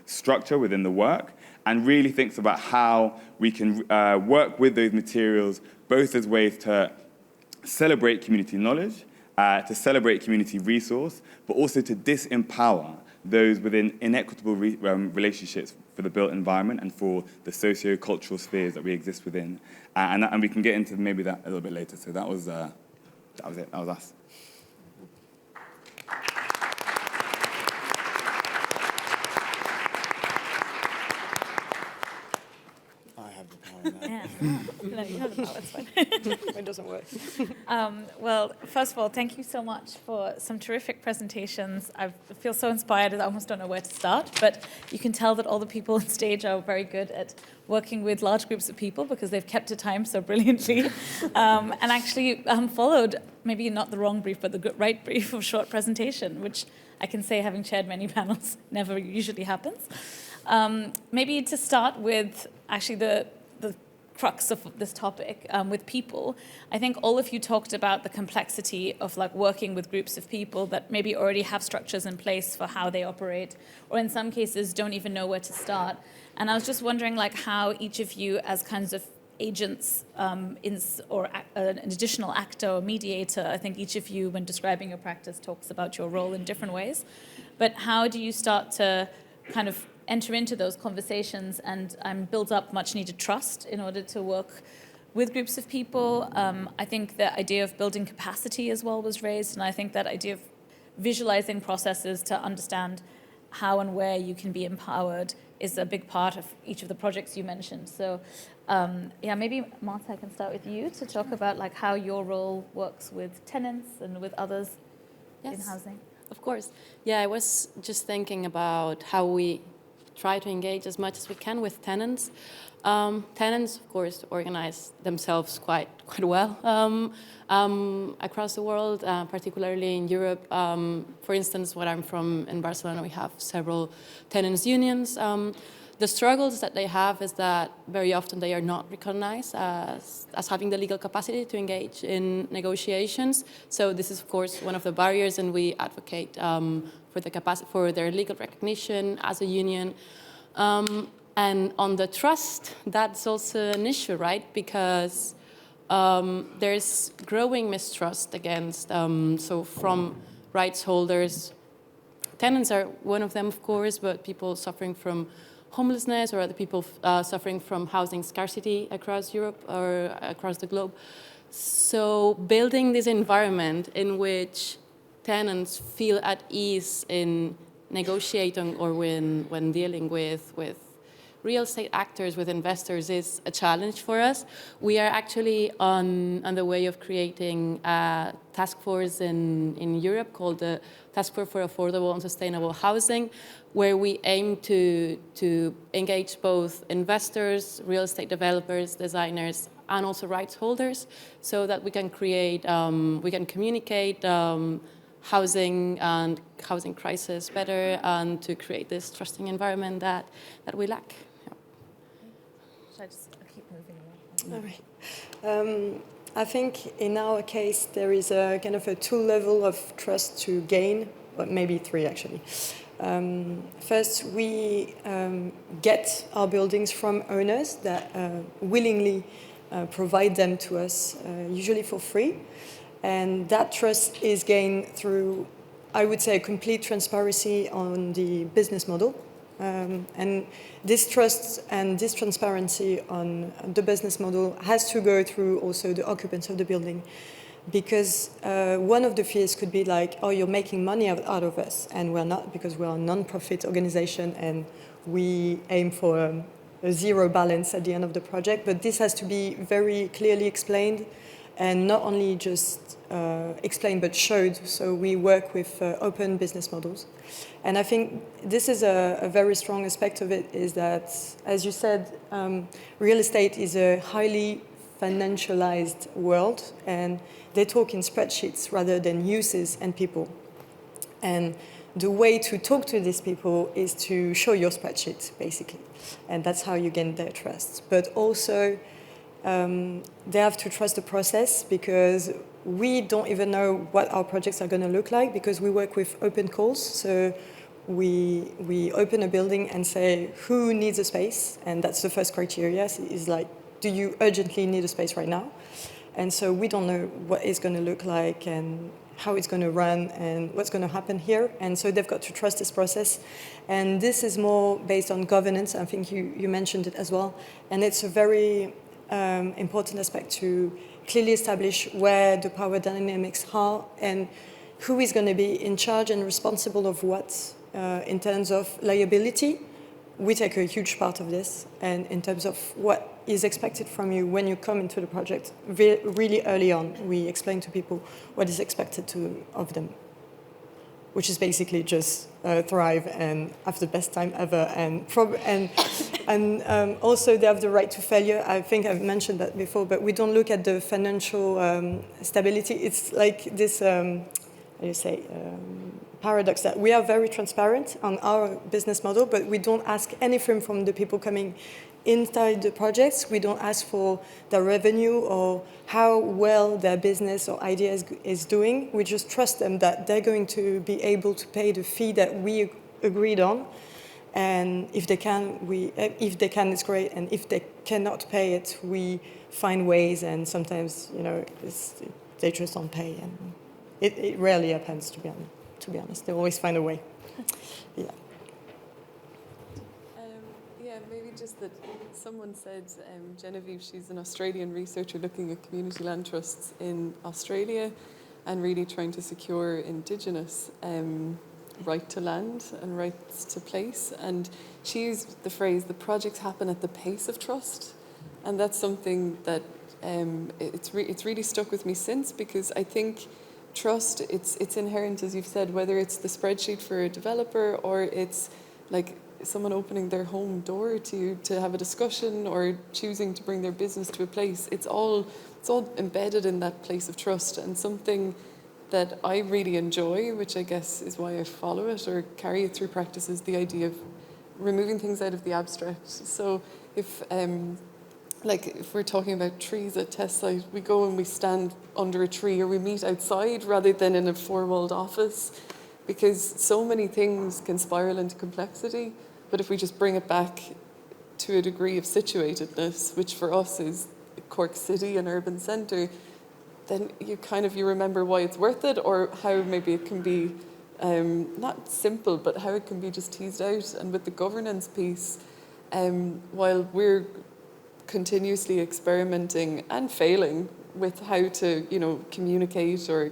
structure within the work, and really thinks about how we can work with those materials, both as ways to celebrate community knowledge, to celebrate community resource, but also to disempower those within inequitable relationships for the built environment and for the socio-cultural spheres that we exist within. And we can get into maybe that a little bit later. So that was it. That was us. I have the power. Yeah. No, you have the power, it's fine. It doesn't work. Well, first of all, thank you so much for some terrific presentations. I feel so inspired, I almost don't know where to start, but you can tell that all the people on stage are very good at working with large groups of people because they've kept to time so brilliantly, and actually followed maybe not the wrong brief, but the right brief of short presentation, which I can say, having chaired many panels, never usually happens. Maybe to start with actually the crux of this topic with people, I think all of you talked about the complexity of like working with groups of people that maybe already have structures in place for how they operate, or in some cases don't even know where to start. And I was just wondering like how each of you as kinds of agents or an additional actor or mediator, I think each of you when describing your practice talks about your role in different ways, but how do you start to kind of enter into those conversations and build up much needed trust in order to work with groups of people? I think the idea of building capacity as well was raised, and I think that idea of visualizing processes to understand how and where you can be empowered is a big part of each of the projects you mentioned. So yeah, maybe Marta, I can start with you to talk about like how your role works with tenants and with others in housing. Of course. Yeah, I was just thinking about how we try to engage as much as we can with tenants. Tenants, of course, organize themselves quite well across the world, particularly in Europe. For instance, where I'm from in Barcelona, we have several tenants' unions. The struggles that they have is that very often they are not recognized as having the legal capacity to engage in negotiations. So this is, of course, one of the barriers, and we advocate for their legal recognition as a union. And on the trust, that's also an issue, right? Because there's growing mistrust against, so from rights holders. Tenants are one of them, of course, but people suffering from homelessness or other people suffering from housing scarcity across Europe or across the globe. So building this environment in which tenants feel at ease in negotiating or when dealing with real estate actors, with investors, is a challenge for us. We are actually on the way of creating a task force in Europe called the Task Force for Affordable and Sustainable Housing, where we aim to engage both investors, real estate developers, designers, and also rights holders, so that we can create, we can communicate housing and housing crisis better, and to create this trusting environment that we lack. Yeah. Should I just keep moving All right. I think in our case there is a kind of a two level of trust to gain, but maybe three actually. First, we get our buildings from owners that willingly provide them to us, usually for free. And that trust is gained through, I would say, complete transparency on the business model. And this trust and this transparency on the business model has to go through also the occupants of the building. Because one of the fears could be like, oh, you're making money out of us. And we're not, because we're a non-profit organization and we aim for a zero balance at the end of the project. But this has to be very clearly explained, and not only just explained, but showed. So we work with open business models. And I think this is a very strong aspect of it, is that, as you said, real estate is a highly financialized world, and they talk in spreadsheets rather than uses and people. And the way to talk to these people is to show your spreadsheet, basically. And that's how you gain their trust. But also, they have to trust the process, because we don't even know what our projects are going to look like, because we work with open calls. So we open a building and say, who needs a space? And that's the first criteria, is like, do you urgently need a space right now? And so we don't know what it's going to look like and how it's going to run and what's going to happen here. And so they've got to trust this process. And this is more based on governance. I think you mentioned it as well. And it's a very important aspect to clearly establish where the power dynamics are and who is going to be in charge and responsible of what in terms of liability. We take a huge part of this, and in terms of what is expected from you when you come into the project. Really early on, we explain to people what is expected of them, which is basically just thrive and have the best time ever. And also they have the right to failure. I think I've mentioned that before, but we don't look at the financial stability. It's like this, paradox that we are very transparent on our business model, but we don't ask anything from the people coming inside the projects. We don't ask for their revenue or how well their business or idea is doing. We just trust them that they're going to be able to pay the fee that we agreed on. And if they can, it's great. And if they cannot pay it, we find ways. And sometimes, they just don't pay. And it rarely happens, to be honest. They always find a way. Yeah. Maybe just that someone said, Genevieve, she's an Australian researcher looking at community land trusts in Australia and really trying to secure Indigenous right to land and rights to place. And she used the phrase, the projects happen at the pace of trust. And that's something that it's really stuck with me since, because I think trust, it's inherent, as you've said, whether it's the spreadsheet for a developer or it's like someone opening their home door to you to have a discussion or choosing to bring their business to a place. It's all embedded in that place of trust, and something that I really enjoy, which I guess is why I follow it or carry it through practice, is the idea of removing things out of the abstract. So if we're talking about trees at test site, we go and we stand under a tree or we meet outside rather than in a four-walled office, because so many things can spiral into complexity. But if we just bring it back to a degree of situatedness, which for us is Cork City, an urban centre, then you remember why it's worth it, or how maybe it can be not simple, but how it can be just teased out. And with the governance piece, while we're continuously experimenting and failing with how to, communicate or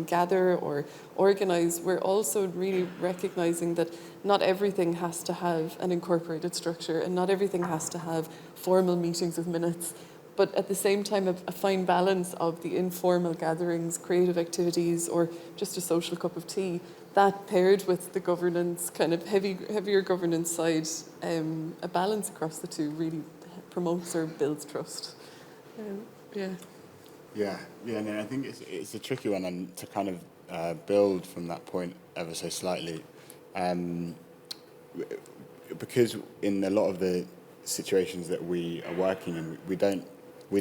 gather or organise, we're also really recognising that not everything has to have an incorporated structure and not everything has to have formal meetings of minutes, but at the same time a fine balance of the informal gatherings, creative activities, or just a social cup of tea, that paired with the governance, kind of heavier governance side, a balance across the two really promotes or builds trust. Yeah, and I think it's a tricky one, and to kind of build from that point ever so slightly, because in a lot of the situations that we are working in, we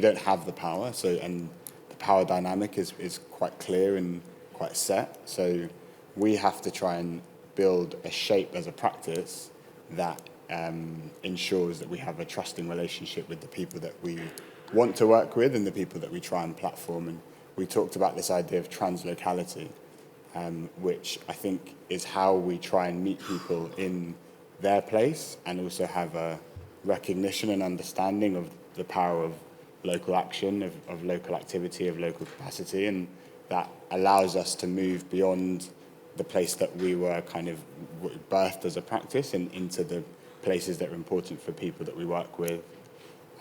don't have the power. So, and the power dynamic is quite clear and quite set. So we have to try and build a shape as a practice that ensures that we have a trusting relationship with the people that we want to work with and the people that we try and platform. And we talked about this idea of translocality, which I think is how we try and meet people in their place and also have a recognition and understanding of the power of local action, of local activity, of local capacity, and that allows us to move beyond the place that we were kind of birthed as a practice and into the places that are important for people that we work with,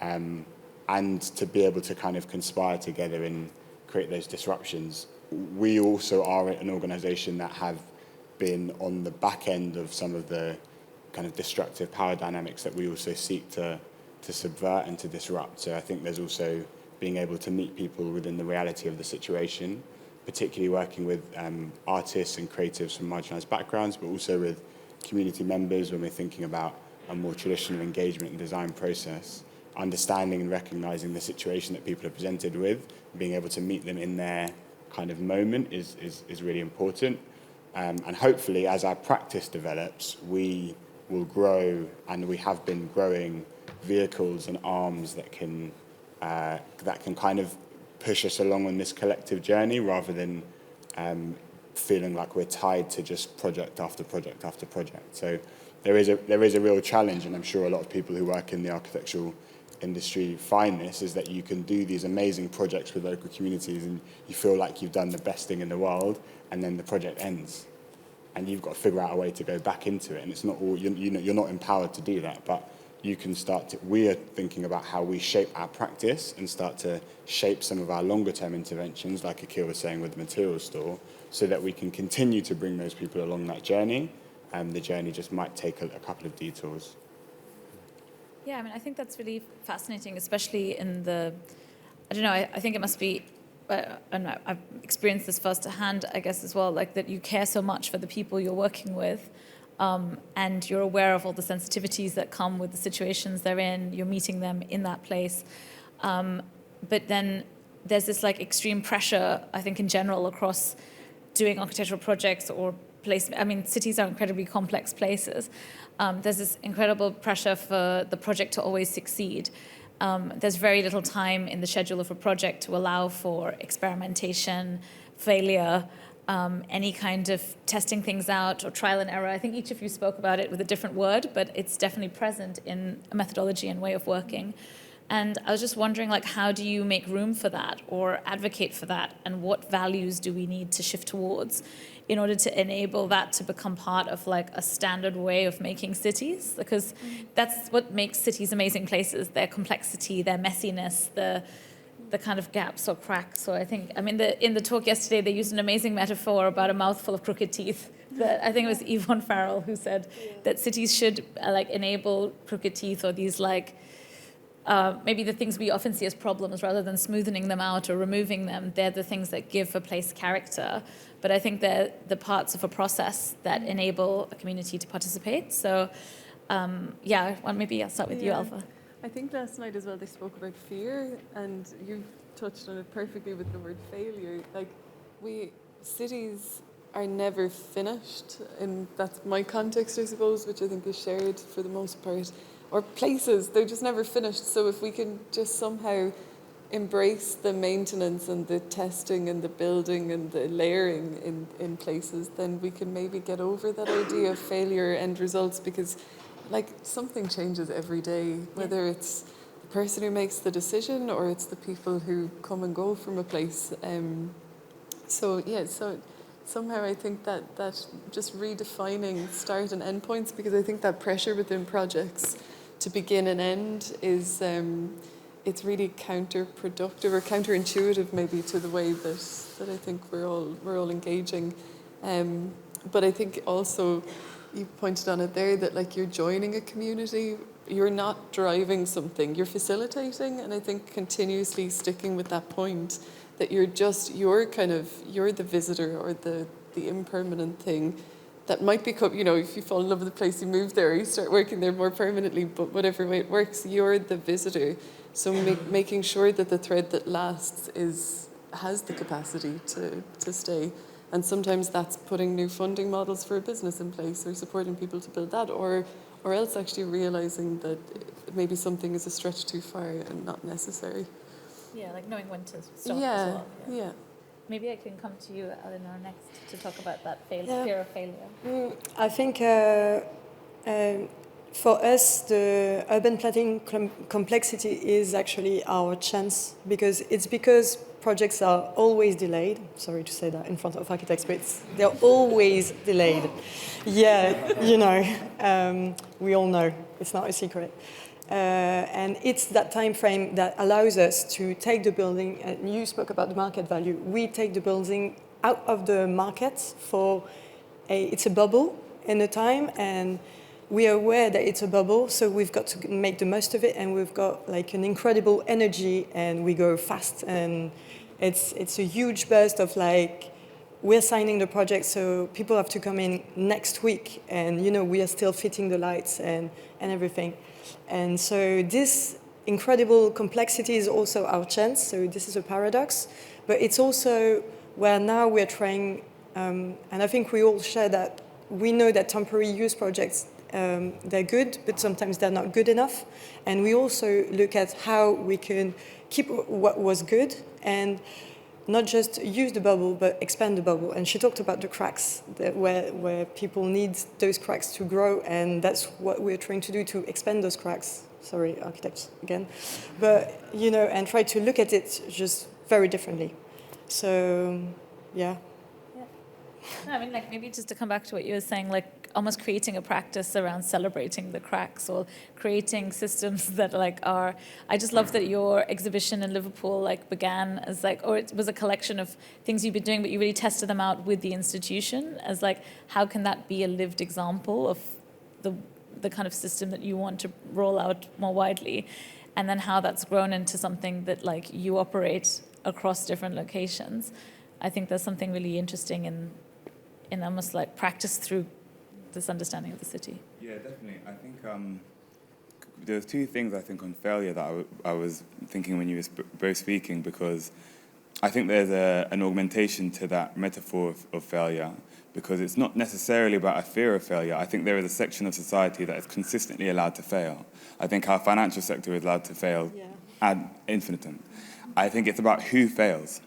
and to be able to kind of conspire together and create those disruptions. We also are an organisation that have been on the back end of some of the kind of destructive power dynamics that we also seek to subvert and to disrupt. So I think there's also being able to meet people within the reality of the situation, particularly working with artists and creatives from marginalised backgrounds, but also with community members when we're thinking about a more traditional engagement and design process, understanding and recognising the situation that people are presented with, being able to meet them in their kind of moment is really important. And hopefully, as our practice develops, we will grow, and we have been growing, vehicles and arms that can kind of push us along on this collective journey, rather than feeling like we're tied to just project after project after project. So there is a real challenge, and I'm sure a lot of people who work in the architectural industry find this, is that you can do these amazing projects with local communities and you feel like you've done the best thing in the world, and then the project ends and you've got to figure out a way to go back into it, and it's not all, you're not empowered to do that, but you can we are thinking about how we shape our practice and start to shape some of our longer term interventions, like Akil was saying with the materials store, so that we can continue to bring those people along that journey. And the journey just might take a couple of detours. Yeah, I mean, I think that's really fascinating, especially in I don't know, I think it must be, and I've experienced this firsthand, I guess, as well, like that you care so much for the people you're working with, and you're aware of all the sensitivities that come with the situations they're in, you're meeting them in that place. But then there's this like extreme pressure, I think, in general across doing architectural projects or cities are incredibly complex places. There's this incredible pressure for the project to always succeed. There's very little time in the schedule of a project to allow for experimentation, failure, any kind of testing things out or trial and error. I think each of you spoke about it with a different word, but it's definitely present in a methodology and way of working. And I was just wondering, like, how do you make room for that or advocate for that? And what values do we need to shift towards in order to enable that to become part of like a standard way of making cities? Because that's what makes cities amazing places, their complexity, their messiness, the kind of gaps or cracks. So I think, in the talk yesterday, they used an amazing metaphor about a mouthful of crooked teeth. That I think it was Yvonne Farrell who said that cities should enable crooked teeth or these maybe the things we often see as problems, rather than smoothing them out or removing them, they're the things that give a place character. But I think they're the parts of a process that enable a community to participate. So, maybe I'll start with you, Ailbhe. I think last night as well they spoke about fear, and you touched on it perfectly with the word failure. Cities are never finished, and that's my context, I suppose, which I think is shared for the most part. Or places, they're just never finished. So if we can just somehow embrace the maintenance and the testing and the building and the layering in places, then we can maybe get over that idea of failure end results, because something changes every day, whether it's the person who makes the decision or it's the people who come and go from a place. So somehow I think that just redefining start and end points, because I think that pressure within projects to begin and end is it's really counterproductive or counterintuitive maybe to the way that I think we're all engaging. But I think also you pointed on it there that you're joining a community, you're not driving something, you're facilitating, and I think continuously sticking with that point that you're the visitor or the impermanent thing that might become, if you fall in love with the place, you move there, or you start working there more permanently, but whatever way it works, you're the visitor. So making sure that the thread that lasts has the capacity to stay. And sometimes that's putting new funding models for a business in place, or supporting people to build that, or else actually realizing that maybe something is a stretch too far and not necessary. Yeah, knowing when to stop as well. Yeah. Maybe I can come to you, Aliénor, next to talk about that fear of failure. I think for us, the urban planning complexity is actually our chance, because projects are always delayed. Sorry to say that in front of architects, but they're always delayed. Yeah, we all know. It's not a secret. And it's that time frame that allows us to take the building, and you spoke about the market value, we take the building out of the market it's a bubble in a time, and we are aware that it's a bubble, so we've got to make the most of it, and we've got an incredible energy, and we go fast, and it's a huge burst of we're signing the project, so people have to come in next week, and we are still fitting the lights and everything. And so this incredible complexity is also our chance, so this is a paradox, but it's also where now we're trying, and I think we all share that, we know that temporary use projects, they're good, but sometimes they're not good enough, and we also look at how we can keep what was good and not just use the bubble, but expand the bubble. And she talked about the cracks, where people need those cracks to grow, and that's what we're trying to do, to expand those cracks. Sorry, architects again. But, and try to look at it just very differently. So, yeah. No, maybe just to come back to what you were saying, almost creating a practice around celebrating the cracks or creating systems that like are. I just love that your exhibition in Liverpool like began as like, or it was a collection of things you've been doing, but you really tested them out with the institution as like, how can that be a lived example of the kind of system that you want to roll out more widely, and then how that's grown into something that like you operate across different locations. I think there's something really interesting in almost like practice through this understanding of the city. Yeah, definitely. I think there's two things I think on failure that I was thinking when you were both speaking, because I think there's an augmentation to that metaphor of failure, because it's not necessarily about a fear of failure. I think there is a section of society that is consistently allowed to fail. I think our financial sector is allowed to fail ad infinitum. I think it's about who fails.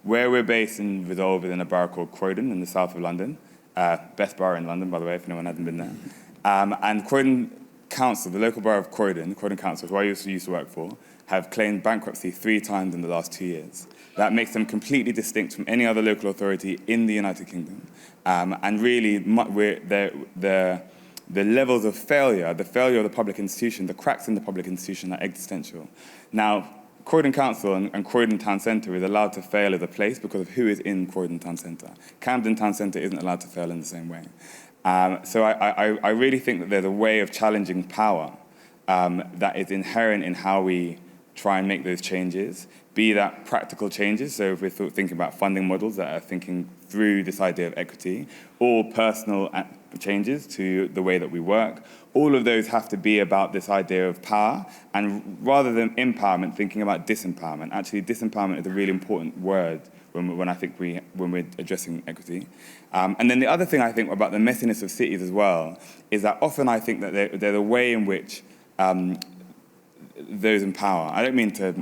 Where we're based in Resolve is in a borough called Croydon in the south of London. Best borough in London, by the way, if anyone hasn't been there. And Croydon Council, the local borough of Croydon Council, who I used to work for, have claimed bankruptcy 3 times in the last 2 years. That makes them completely distinct from any other local authority in the United Kingdom. And really, the levels of failure, the failure of the public institution, the cracks in the public institution are existential. Now, Croydon Council and Croydon Town Centre is allowed to fail as a place because of who is in Croydon Town Centre. Camden Town Centre isn't allowed to fail in the same way. So I really think that there's a way of challenging power that is inherent in how we try and make those changes, be that practical changes. So if we're thinking about funding models that are thinking through this idea of equity, or personal changes to the way that we work, all of those have to be about this idea of power, and rather than empowerment, thinking about disempowerment. Actually, disempowerment is a really important word when we're addressing equity. And then the other thing I think about the messiness of cities as well is that often I think that there's a way in which those in power, I don't mean to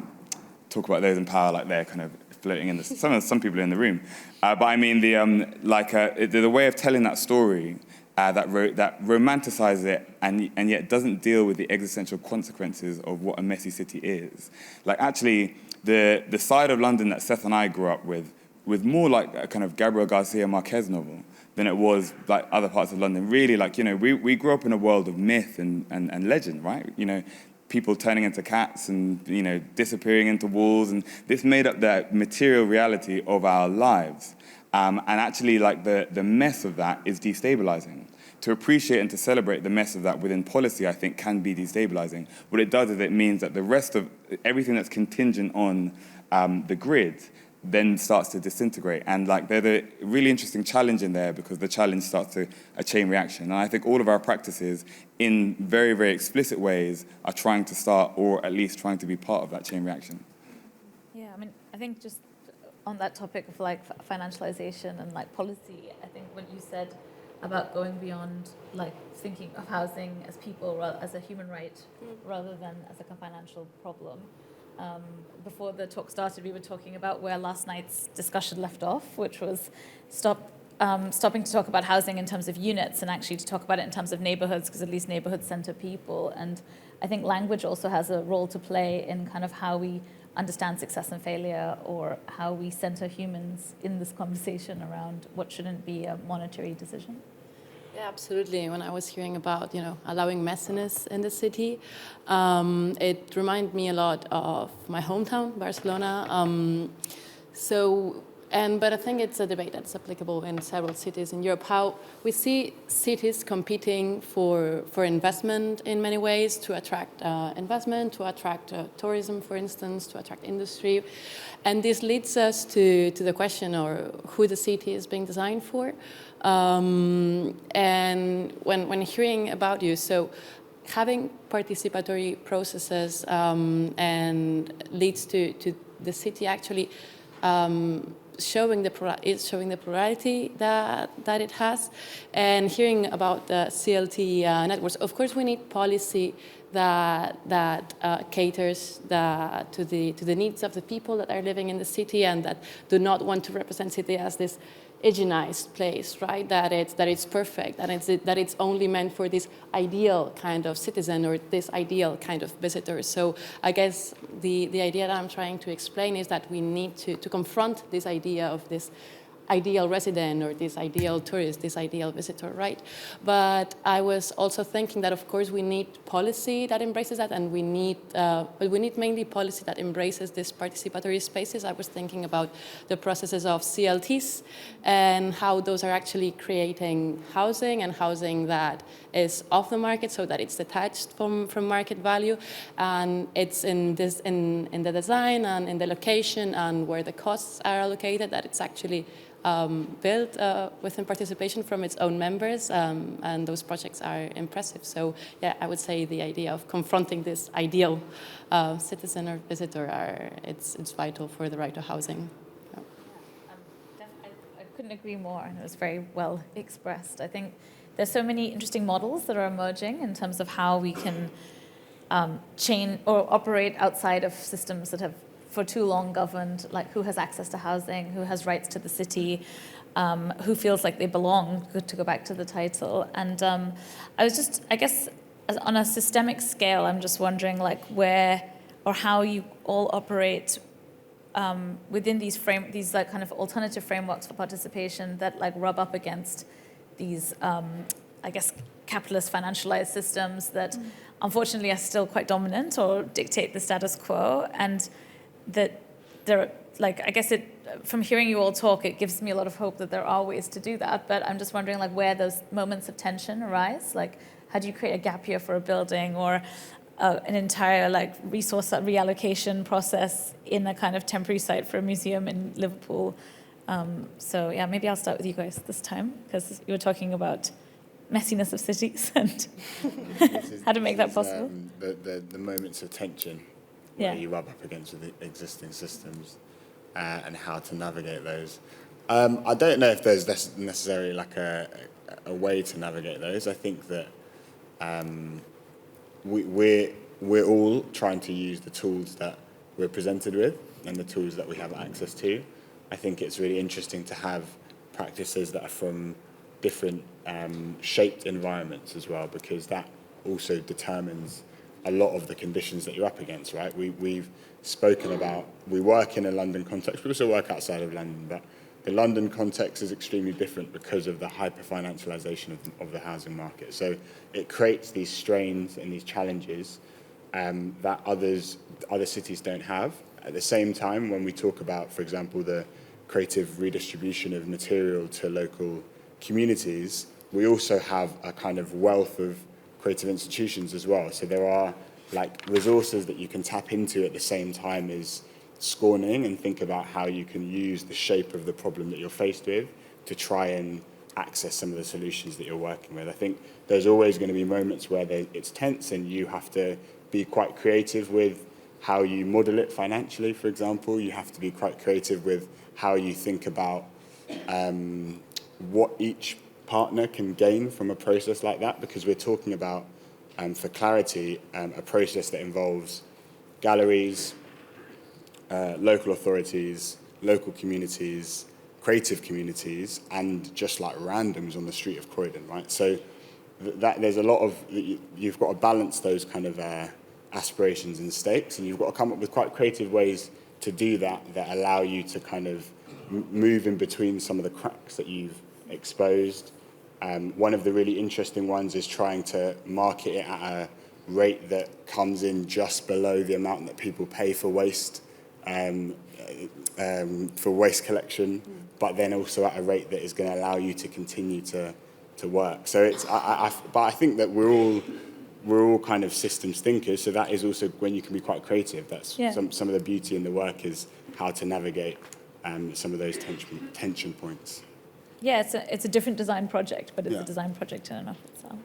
talk about those in power like they're kind of floating in some people in the room, but I mean there's a way of telling that story that romanticizes it and yet doesn't deal with the existential consequences of what a messy city is. Like actually, the side of London that Seth and I grew up with was more like a kind of Gabriel Garcia Marquez novel than it was like other parts of London. Really, like, you know, we grew up in a world of myth and legend, right? You know, people turning into cats and, you know, disappearing into walls, and this made up the material reality of our lives. And actually, like, the mess of that is destabilizing. To appreciate and to celebrate the mess of that within policy, I think, can be destabilizing. What it does is it means that the rest of everything that's contingent on the grid then starts to disintegrate. And like there's a really interesting challenge in there, because the challenge starts to a chain reaction. And I think all of our practices in very, very explicit ways are trying to start, or at least trying to be part of that chain reaction. Yeah, I mean, I think just on that topic of like financialization and like policy, I think what you said about going beyond like thinking of housing as people, as a human right, rather than as like a financial problem. Before the talk started, we were talking about where last night's discussion left off, which was stopping to talk about housing in terms of units and actually to talk about it in terms of neighborhoods, because at least neighborhoods center people. And I think language also has a role to play in kind of how we understand success and failure, or how we center humans in this conversation around what shouldn't be a monetary decision. Yeah, absolutely. When I was hearing about, you know, allowing messiness in the city, it reminded me a lot of my hometown, Barcelona. But I think it's a debate that's applicable in several cities in Europe, how we see cities competing for investment in many ways, to attract investment, to attract tourism, for instance, to attract industry. And this leads us to the question of who the city is being designed for. And when hearing about you, so having participatory processes and leads to the city actually showing the plurality that it has, and hearing about the CLT networks. Of course, we need policy that caters to the needs of the people that are living in the city and that do not want to represent city as this hygienized place, right? That it's perfect, that it's only meant for this ideal kind of citizen or this ideal kind of visitor. So I guess the idea that I'm trying to explain is that we need to confront this idea of this ideal resident or this ideal tourist, this ideal visitor, right? But I was also thinking that, of course, we need policy that embraces that, and we need mainly policy that embraces these participatory spaces. I was thinking about the processes of CLTs and how those are actually creating housing, and housing that is off the market so that it's detached from market value, and it's in the design and in the location and where the costs are allocated, that it's actually built within participation from its own members, and those projects are impressive. So yeah, I would say the idea of confronting this ideal citizen or visitor, it's vital for the right to housing. I couldn't agree more, and it was very well expressed. I think there's so many interesting models that are emerging in terms of how we can change or operate outside of systems that have for too long governed, like who has access to housing, who has rights to the city, who feels like they belong, good to go back to the title. And I guess on a systemic scale, I'm just wondering like where or how you all operate within these like kind of alternative frameworks for participation that like rub up against these, I guess, capitalist financialized systems that unfortunately are still quite dominant or dictate the status quo, and that there, like, I guess from hearing you all talk, it gives me a lot of hope that there are ways to do that, but I'm just wondering like where those moments of tension arise, like how do you create a gap year for a building or an entire like resource reallocation process in a kind of temporary site for a museum in Liverpool. So yeah, maybe I'll start with you guys this time, because you were talking about messiness of cities and how to make that possible. The moments of tension where you rub up against the existing systems and how to navigate those. I don't know if there's necessarily like a way to navigate those. I think that we're all trying to use the tools that we're presented with and the tools that we have access to. I think it's really interesting to have practices that are from different shaped environments as well, because that also determines a lot of the conditions that you're up against, right? We've spoken about, we work in a London context, we also work outside of London, but the London context is extremely different because of the hyper-financialisation of the housing market. So it creates these strains and these challenges that other cities don't have. At the same time, when we talk about, for example, the creative redistribution of material to local communities, we also have a kind of wealth of creative institutions as well. So there are like resources that you can tap into at the same time as scorning and think about how you can use the shape of the problem that you're faced with to try and access some of the solutions that you're working with. I think there's always going to be moments where it's tense and you have to be quite creative with how you model it financially, for example. You have to be quite creative with how you think about what each partner can gain from a process like that, because we're talking about, for clarity, a process that involves galleries, local authorities, local communities, creative communities, and just like randoms on the street of Croydon, right? So there's a lot of, you've got to balance those kind of aspirations and stakes, and you've got to come up with quite creative ways to do that allow you to kind of move in between some of the cracks that you've exposed. One of the really interesting ones is trying to market it at a rate that comes in just below the amount that people pay for waste collection, but then also at a rate that is going to allow you to continue to work. So it's, but I think that we're all kind of systems thinkers, so that is also when you can be quite creative. That's some of the beauty in the work is how to navigate some of those tension points. Yeah, it's a different design project, but it's a design project in and of itself.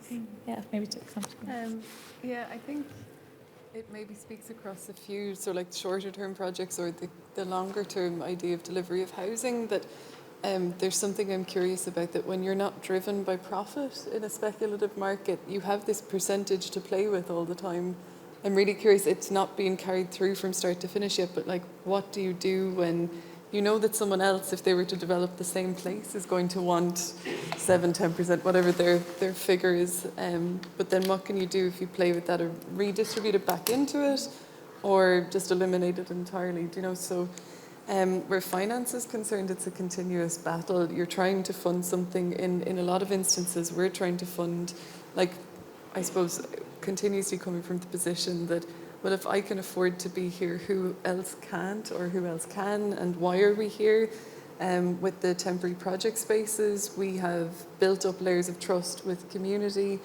Yeah, maybe to something. Yeah, I think it maybe speaks across a few, so like shorter term projects or the longer term idea of delivery of housing, that there's something I'm curious about, that when you're not driven by profit in a speculative market, you have this percentage to play with all the time. I'm really curious, it's not being carried through from start to finish yet, but like what do you do when you know that someone else, if they were to develop the same place, is going to want 7-10%, whatever their figure is. But then what can you do if you play with that, or redistribute it back into it, or just eliminate it entirely? Do you know? So Where finance is concerned, it's a continuous battle. You're trying to fund something. In a lot of instances, we're trying to fund, like, I suppose, continuously coming from the position that, well, if I can afford to be here, who else can't, or who else can, and why are we here? With the temporary project spaces, we have built up layers of trust with community,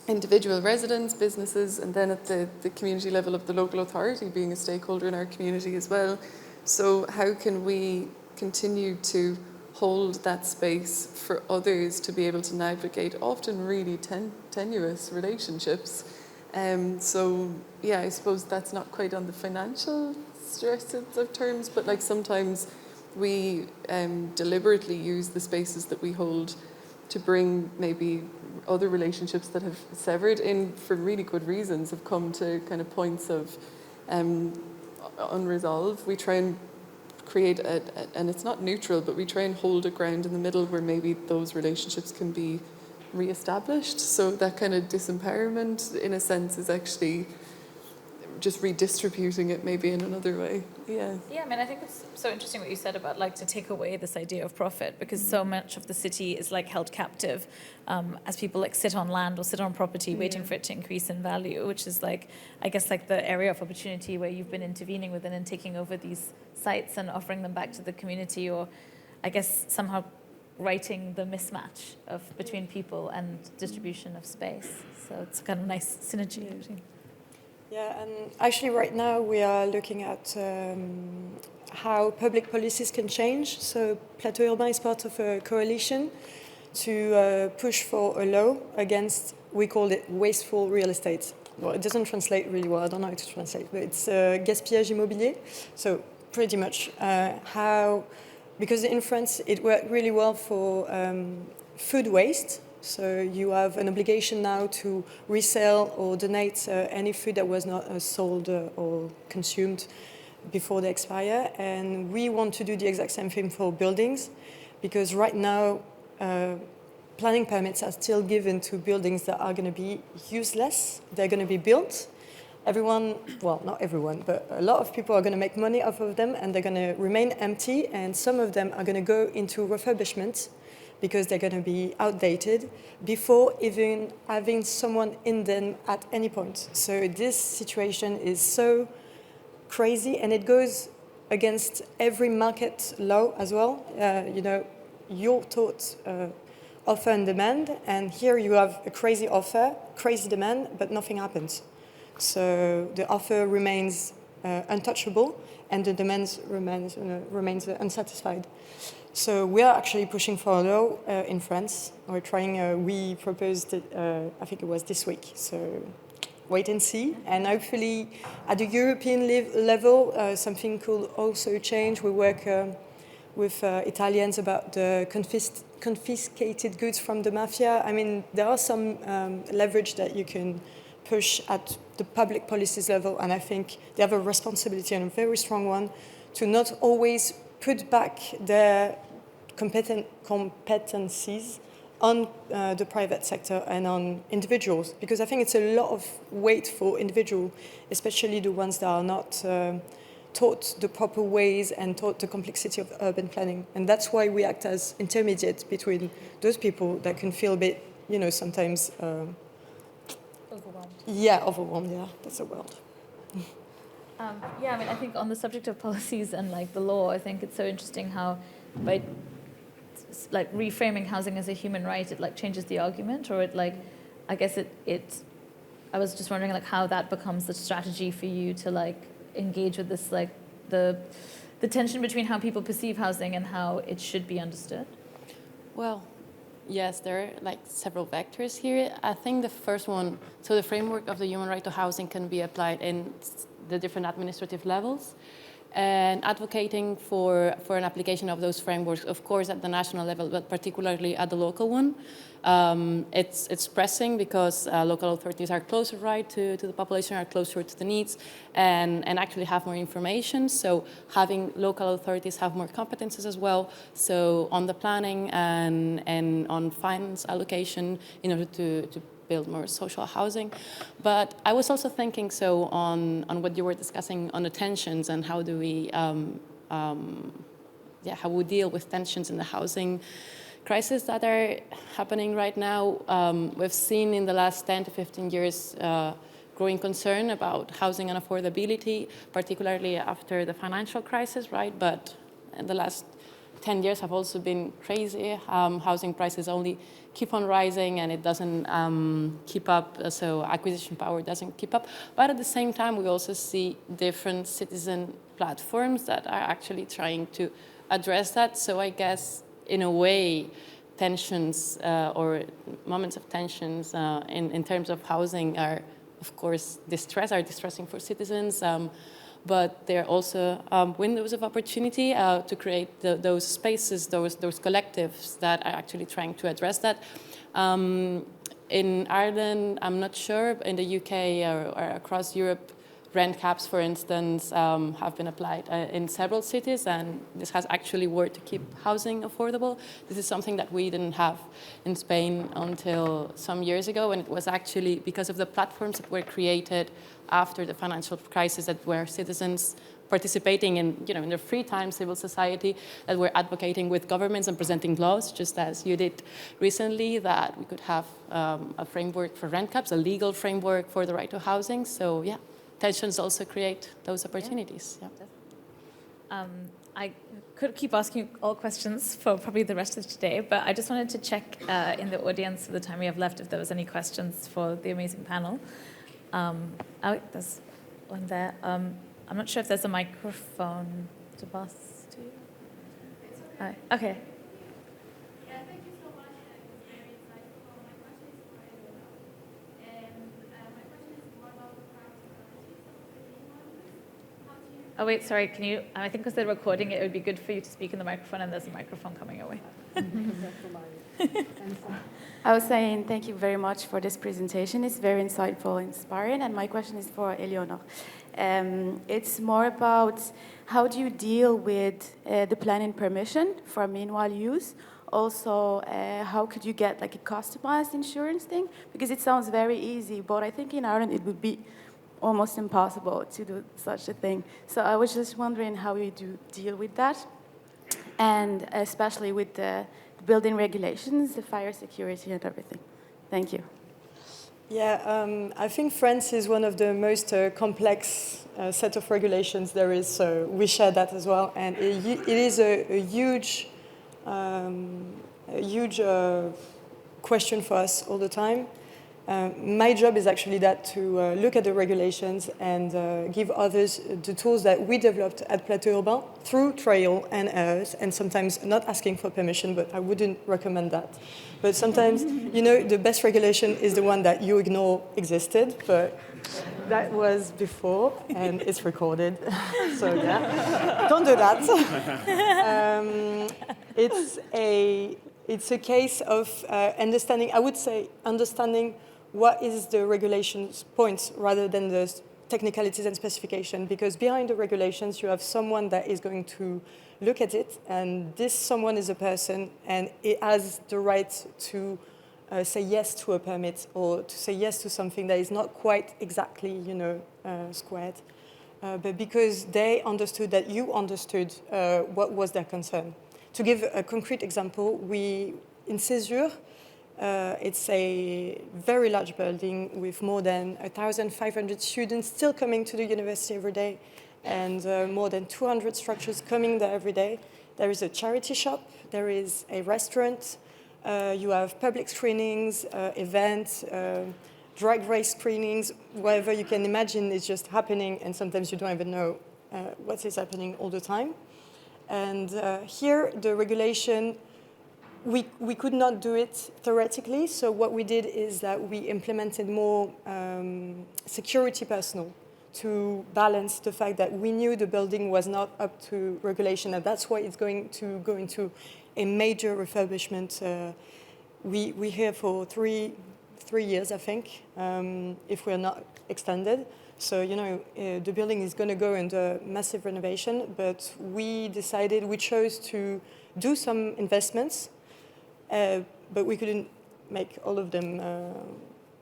individual residents, businesses, and then at the community level of the local authority being a stakeholder in our community as well. So how can we continue to hold that space for others to be able to navigate often really tenuous relationships? So yeah, I suppose that's not quite on the financial stresses of terms, but like sometimes we deliberately use the spaces that we hold to bring maybe other relationships that have severed in for really good reasons, have come to kind of points of unresolved. We try and create and it's not neutral, but we try and hold a ground in the middle where maybe those relationships can be re-established. So that kind of disempowerment, in a sense, is actually just redistributing it maybe in another way. Yeah. Yeah, I mean, I think it's so interesting what you said about like to take away this idea of profit, because so much of the city is like held captive as people like sit on land or sit on property waiting for it to increase in value, which is like, I guess, like the area of opportunity where you've been intervening within and taking over these sites and offering them back to the community, or I guess somehow righting the mismatch of between people and distribution of space. So it's kind of nice synergy between. Yeah, and actually right now we are looking at how public policies can change. So Plateau Urbain is part of a coalition to push for a law against, we call it wasteful real estate. Well, it doesn't translate really well, I don't know how to translate, but it's gaspillage immobilier. So pretty much how, because in France it worked really well for food waste. So you have an obligation now to resell or donate any food that was not sold or consumed before they expire. And we want to do the exact same thing for buildings, because right now planning permits are still given to buildings that are going to be useless. They're going to be built. Everyone, well, not everyone, but a lot of people are going to make money off of them, and they're going to remain empty. And some of them are going to go into refurbishment, because they're going to be outdated before even having someone in them at any point. So this situation is so crazy, and it goes against every market law as well. You know, you're taught offer and demand, and here you have a crazy offer, crazy demand, but nothing happens. So the offer remains untouchable, and the demand remains unsatisfied. So we are actually pushing for a law in France. We're trying, we proposed it, I think it was this week. So wait and see. And hopefully at the European level, something could also change. We work with Italians about the confiscated goods from the mafia. I mean, there are some leverage that you can push at the public policies level. And I think they have a responsibility, and a very strong one, to not always put back their competencies on the private sector and on individuals, because I think it's a lot of weight for individuals, especially the ones that are not taught the proper ways and taught the complexity of urban planning. And that's why we act as intermediate between those people that can feel a bit, you know, sometimes Overwhelmed. Yeah, overwhelmed, yeah, that's a word. Yeah, I mean, I think on the subject of policies and like the law, I think it's so interesting how by like reframing housing as a human right, it like changes the argument, or it like, I guess I was just wondering like how that becomes the strategy for you to like engage with this, like the tension between how people perceive housing and how it should be understood. Well, yes, there are like several vectors here. I think the first one, so the framework of the human right to housing can be applied in the different administrative levels, and advocating for an application of those frameworks, of course, at the national level, but particularly at the local one. It's pressing because local authorities are closer, right, to the population, are closer to the needs, and actually have more information. So having local authorities have more competences as well. So on the planning and on finance allocation, in order to build more social housing. But I was also thinking on what you were discussing on the tensions and how do we, how we deal with tensions in the housing crisis that are happening right now. We've seen in the last 10 to 15 years growing concern about housing and affordability, particularly after the financial crisis, right? But in the last 10 years have also been crazy. Housing prices only keep on rising and it doesn't keep up, so acquisition power doesn't keep up. But at the same time, we also see different citizen platforms that are actually trying to address that. So I guess, in a way, tensions or moments of tensions in terms of housing are, of course, distressing for citizens, but they're also windows of opportunity to create those spaces, those collectives that are actually trying to address that. In Ireland, I'm not sure, in the UK or across Europe, rent caps, for instance, have been applied in several cities, and this has actually worked to keep housing affordable. This is something that we didn't have in Spain until some years ago, and it was actually because of the platforms that were created after the financial crisis that were citizens participating in their free time, civil society, that were advocating with governments and presenting laws, just as you did recently, that we could have a framework for rent caps, a legal framework for the right to housing. So, yeah. Tensions also create those opportunities. Yeah. I could keep asking all questions for probably the rest of today, but I just wanted to check in the audience for the time we have left if there was any questions for the amazing panel. There's one there. I'm not sure if there's a microphone to pass to you. Okay. Oh, wait, sorry, can you, I think because they're recording it, it would be good for you to speak in the microphone, and there's a microphone coming your way. I was saying thank you very much for this presentation. It's very insightful, inspiring, and my question is for Aliénor. It's more about how do you deal with the planning permission for meanwhile use? Also, how could you get like a customized insurance thing? Because it sounds very easy, but I think in Ireland it would be almost impossible to do such a thing. So I was just wondering how you do deal with that, and especially with the building regulations, the fire security and everything. Thank you. Yeah, I think France is one of the most complex set of regulations there is, so we share that as well. And it is a huge question for us all the time. My job is actually that to look at the regulations and give others the tools that we developed at Plateau Urbain through trial and errors, and sometimes not asking for permission, but I wouldn't recommend that. But sometimes, the best regulation is the one that you ignore existed, but that was before, and it's recorded. So yeah, don't do that. It's a case of understanding, I would say, understanding what is the regulations points rather than the technicalities and specification, because behind the regulations you have someone that is going to look at it, and this someone is a person, and it has the right to say yes to a permit or to say yes to something that is not quite exactly, squared, but because they understood that you understood what was their concern. To give a concrete example, in Césure, it's a very large building with more than 1,500 students still coming to the university every day, and more than 200 structures coming there every day. There is a charity shop, there is a restaurant, you have public screenings, events, drag race screenings, whatever you can imagine is just happening, and sometimes you don't even know what is happening all the time. And here, the regulation, we could not do it theoretically, so what we did is that we implemented more security personnel to balance the fact that we knew the building was not up to regulation, and that's why it's going to go into a major refurbishment. We're here for three years, I think, if we're not extended. So, the building is going to go into massive renovation, but we chose to do some investments, but we couldn't make all of them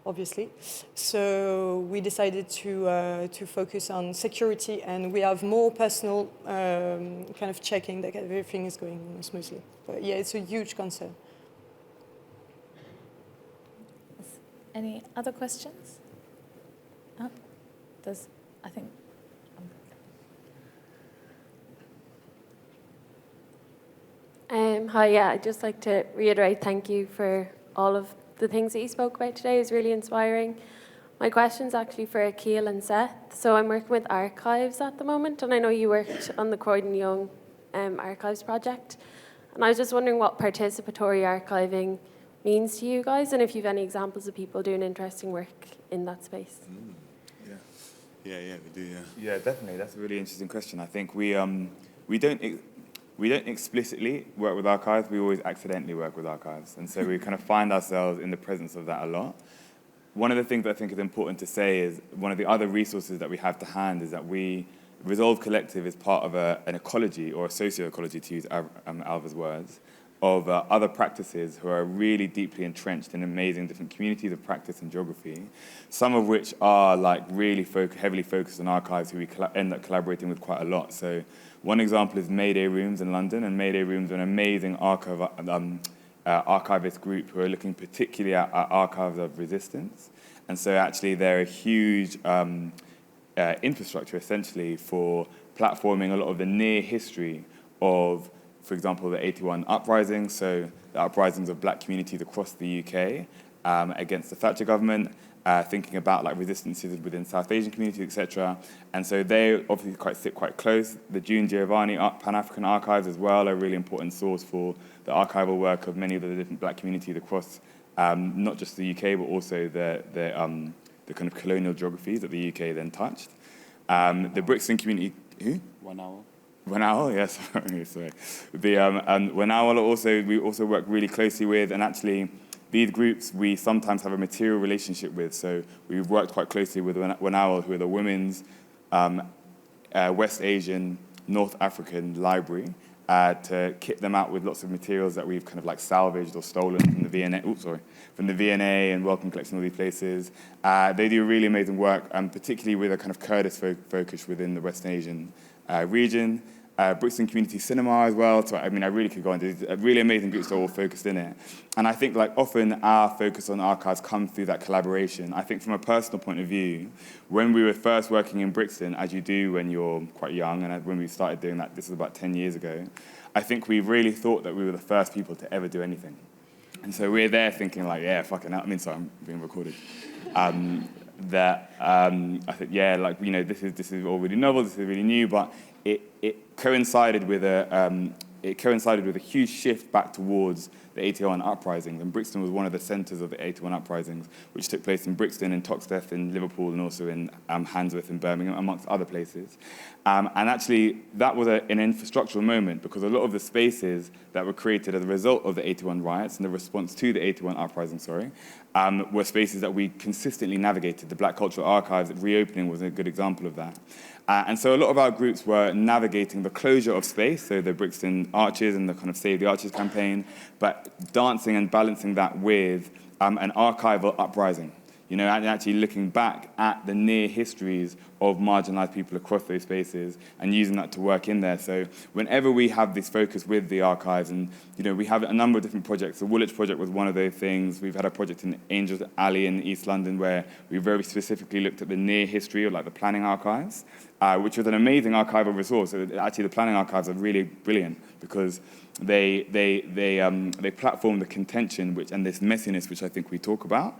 obviously. So we decided to focus on security, and we have more personal kind of checking that everything is going smoothly. But yeah, it's a huge concern. Any other questions? Oh, there's, I think. Hi, yeah, I'd just like to reiterate thank you for all of the things that you spoke about today. It was really inspiring. My question's actually for Akil and Seth. So I'm working with archives at the moment, and I know you worked on the Croydon Young Archives project. And I was just wondering what participatory archiving means to you guys, and if you have any examples of people doing interesting work in that space. Yeah, we do, yeah. Yeah, definitely. That's a really interesting question. I think we don't explicitly work with archives. We always accidentally work with archives, and so we kind of find ourselves in the presence of that a lot. One of the things that I think is important to say is one of the other resources that we have to hand is that Resolve Collective is part of an ecology, or a socio-ecology, to use Ailbhe's words, of other practices who are really deeply entrenched in amazing different communities of practice and geography, some of which are like really heavily focused on archives who we end up collaborating with quite a lot. So one example is Mayday Rooms in London, and Mayday Rooms are an amazing archivist group who are looking particularly at archives of resistance. And so actually they're a huge infrastructure essentially for platforming a lot of the near history of, for example, the 81 uprisings, so the uprisings of black communities across the UK against the Thatcher government, thinking about like resistances within South Asian communities, etc. And so they obviously sit quite close. The June Giovanni Pan-African Archives as well are a really important source for the archival work of many of the different black communities across not just the UK, but also the kind of colonial geographies that the UK then touched. The Brixton community, who? 1 hour. 1 hour, yes. Sorry. The 1 hour we also work really closely with, and actually these groups we sometimes have a material relationship with. So we've worked quite closely with 1 hour, who are the Women's West Asian North African Library, to kit them out with lots of materials that we've kind of like salvaged or stolen from the V&A and Wellcome Collection, all these places. They do really amazing work, particularly with a kind of Kurdish focus within the West Asian region. Brixton Community Cinema as well. So I mean, I really could go on. There's really amazing groups that are all focused in it. And I think like often our focus on archives comes through that collaboration. I think from a personal point of view, when we were first working in Brixton, as you do when you're quite young, and when we started doing that, this was about 10 years ago, I think we really thought that we were the first people to ever do anything. And so we're there thinking like, yeah, fucking hell. I mean, sorry, I'm being recorded. I think, yeah, like, you know, this is all really novel, this is really new, but it coincided with a huge shift back towards the 81 uprisings, and Brixton was one of the centres of the 81 uprisings, which took place in Brixton, in Toxteth, in Liverpool, and also in Handsworth and Birmingham, amongst other places. And actually, that was an infrastructural moment, because a lot of the spaces that were created as a result of the 81 riots and the response to the 81 uprising, were spaces that we consistently navigated. The Black Cultural Archives reopening was a good example of that. And so a lot of our groups were navigating the closure of space, so the Brixton Arches and the kind of Save the Arches campaign, but dancing and balancing that with an archival uprising, you know, and actually looking back at the near histories of marginalized people across those spaces and using that to work in there. So whenever we have this focus with the archives, and, you know, we have a number of different projects. The Woolwich project was one of those things. We've had a project in Angels Alley in East London where we very specifically looked at the near history of like the planning archives, which was an amazing archival resource. So actually, the planning archives are really brilliant because they platform the contention and this messiness, which I think we talk about,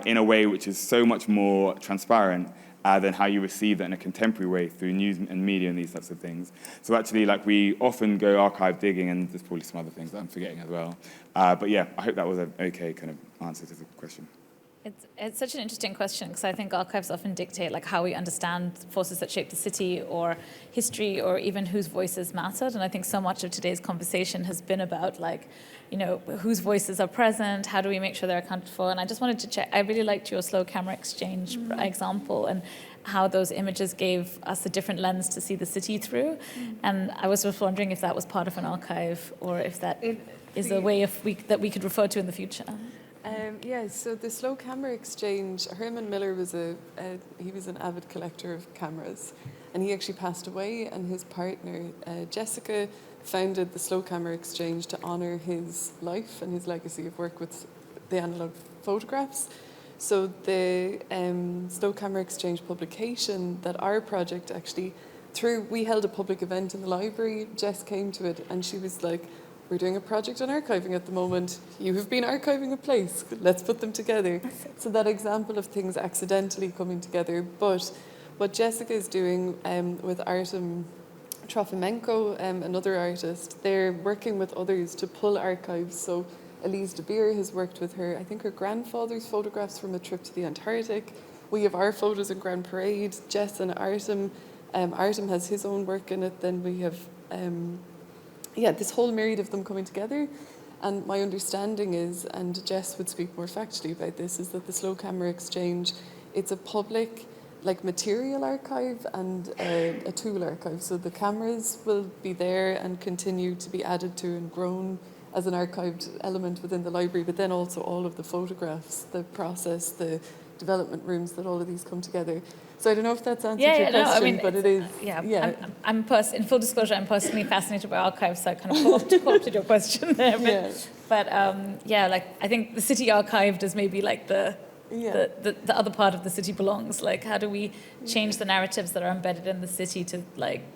in a way which is so much more transparent than how you receive that in a contemporary way through news and media and these types of things. So actually, like, we often go archive digging, and there's probably some other things that I'm forgetting as well. But yeah, I hope that was an okay kind of answer to the question. It's such an interesting question, because I think archives often dictate like how we understand forces that shape the city or history or even whose voices mattered. And I think so much of today's conversation has been about like, you know, whose voices are present, how do we make sure they're accounted for? And I just wanted to check, I really liked your slow camera exchange example and how those images gave us a different lens to see the city through. And I was just wondering if that was part of an archive or if that is a way that we could refer to in the future. Yeah, so the slow camera exchange, Herman Miller was he was an avid collector of cameras, and he actually passed away, and his partner, Jessica, founded the slow camera exchange to honour his life and his legacy of work with the analogue photographs. So the slow camera exchange publication that our project actually, we held a public event in the library, Jess came to it, and she was like, we're doing a project on archiving at the moment. You have been archiving a place. Let's put them together. So that example of things accidentally coming together. But what Jessica is doing with Artem Trofimenko, another artist, they're working with others to pull archives. So Elise de Beer has worked with her, I think her grandfather's photographs from a trip to the Antarctic. We have our photos in Grand Parade, Jess and Artem. Artem has his own work in it. Then we have this whole myriad of them coming together. And my understanding is, and Jess would speak more factually about this, is that the slow camera exchange, it's a public material archive and a tool archive. So the cameras will be there and continue to be added to and grown as an archived element within the library, but then also all of the photographs, the process, the development rooms that all of these come together. So I don't know if that's answered your question, but it is. Yeah. I'm in full disclosure, I'm personally fascinated by archives, so I kind of co-opted your question there. But I think the city archived is maybe like the other part of the city belongs. Like, how do we change the narratives that are embedded in the city to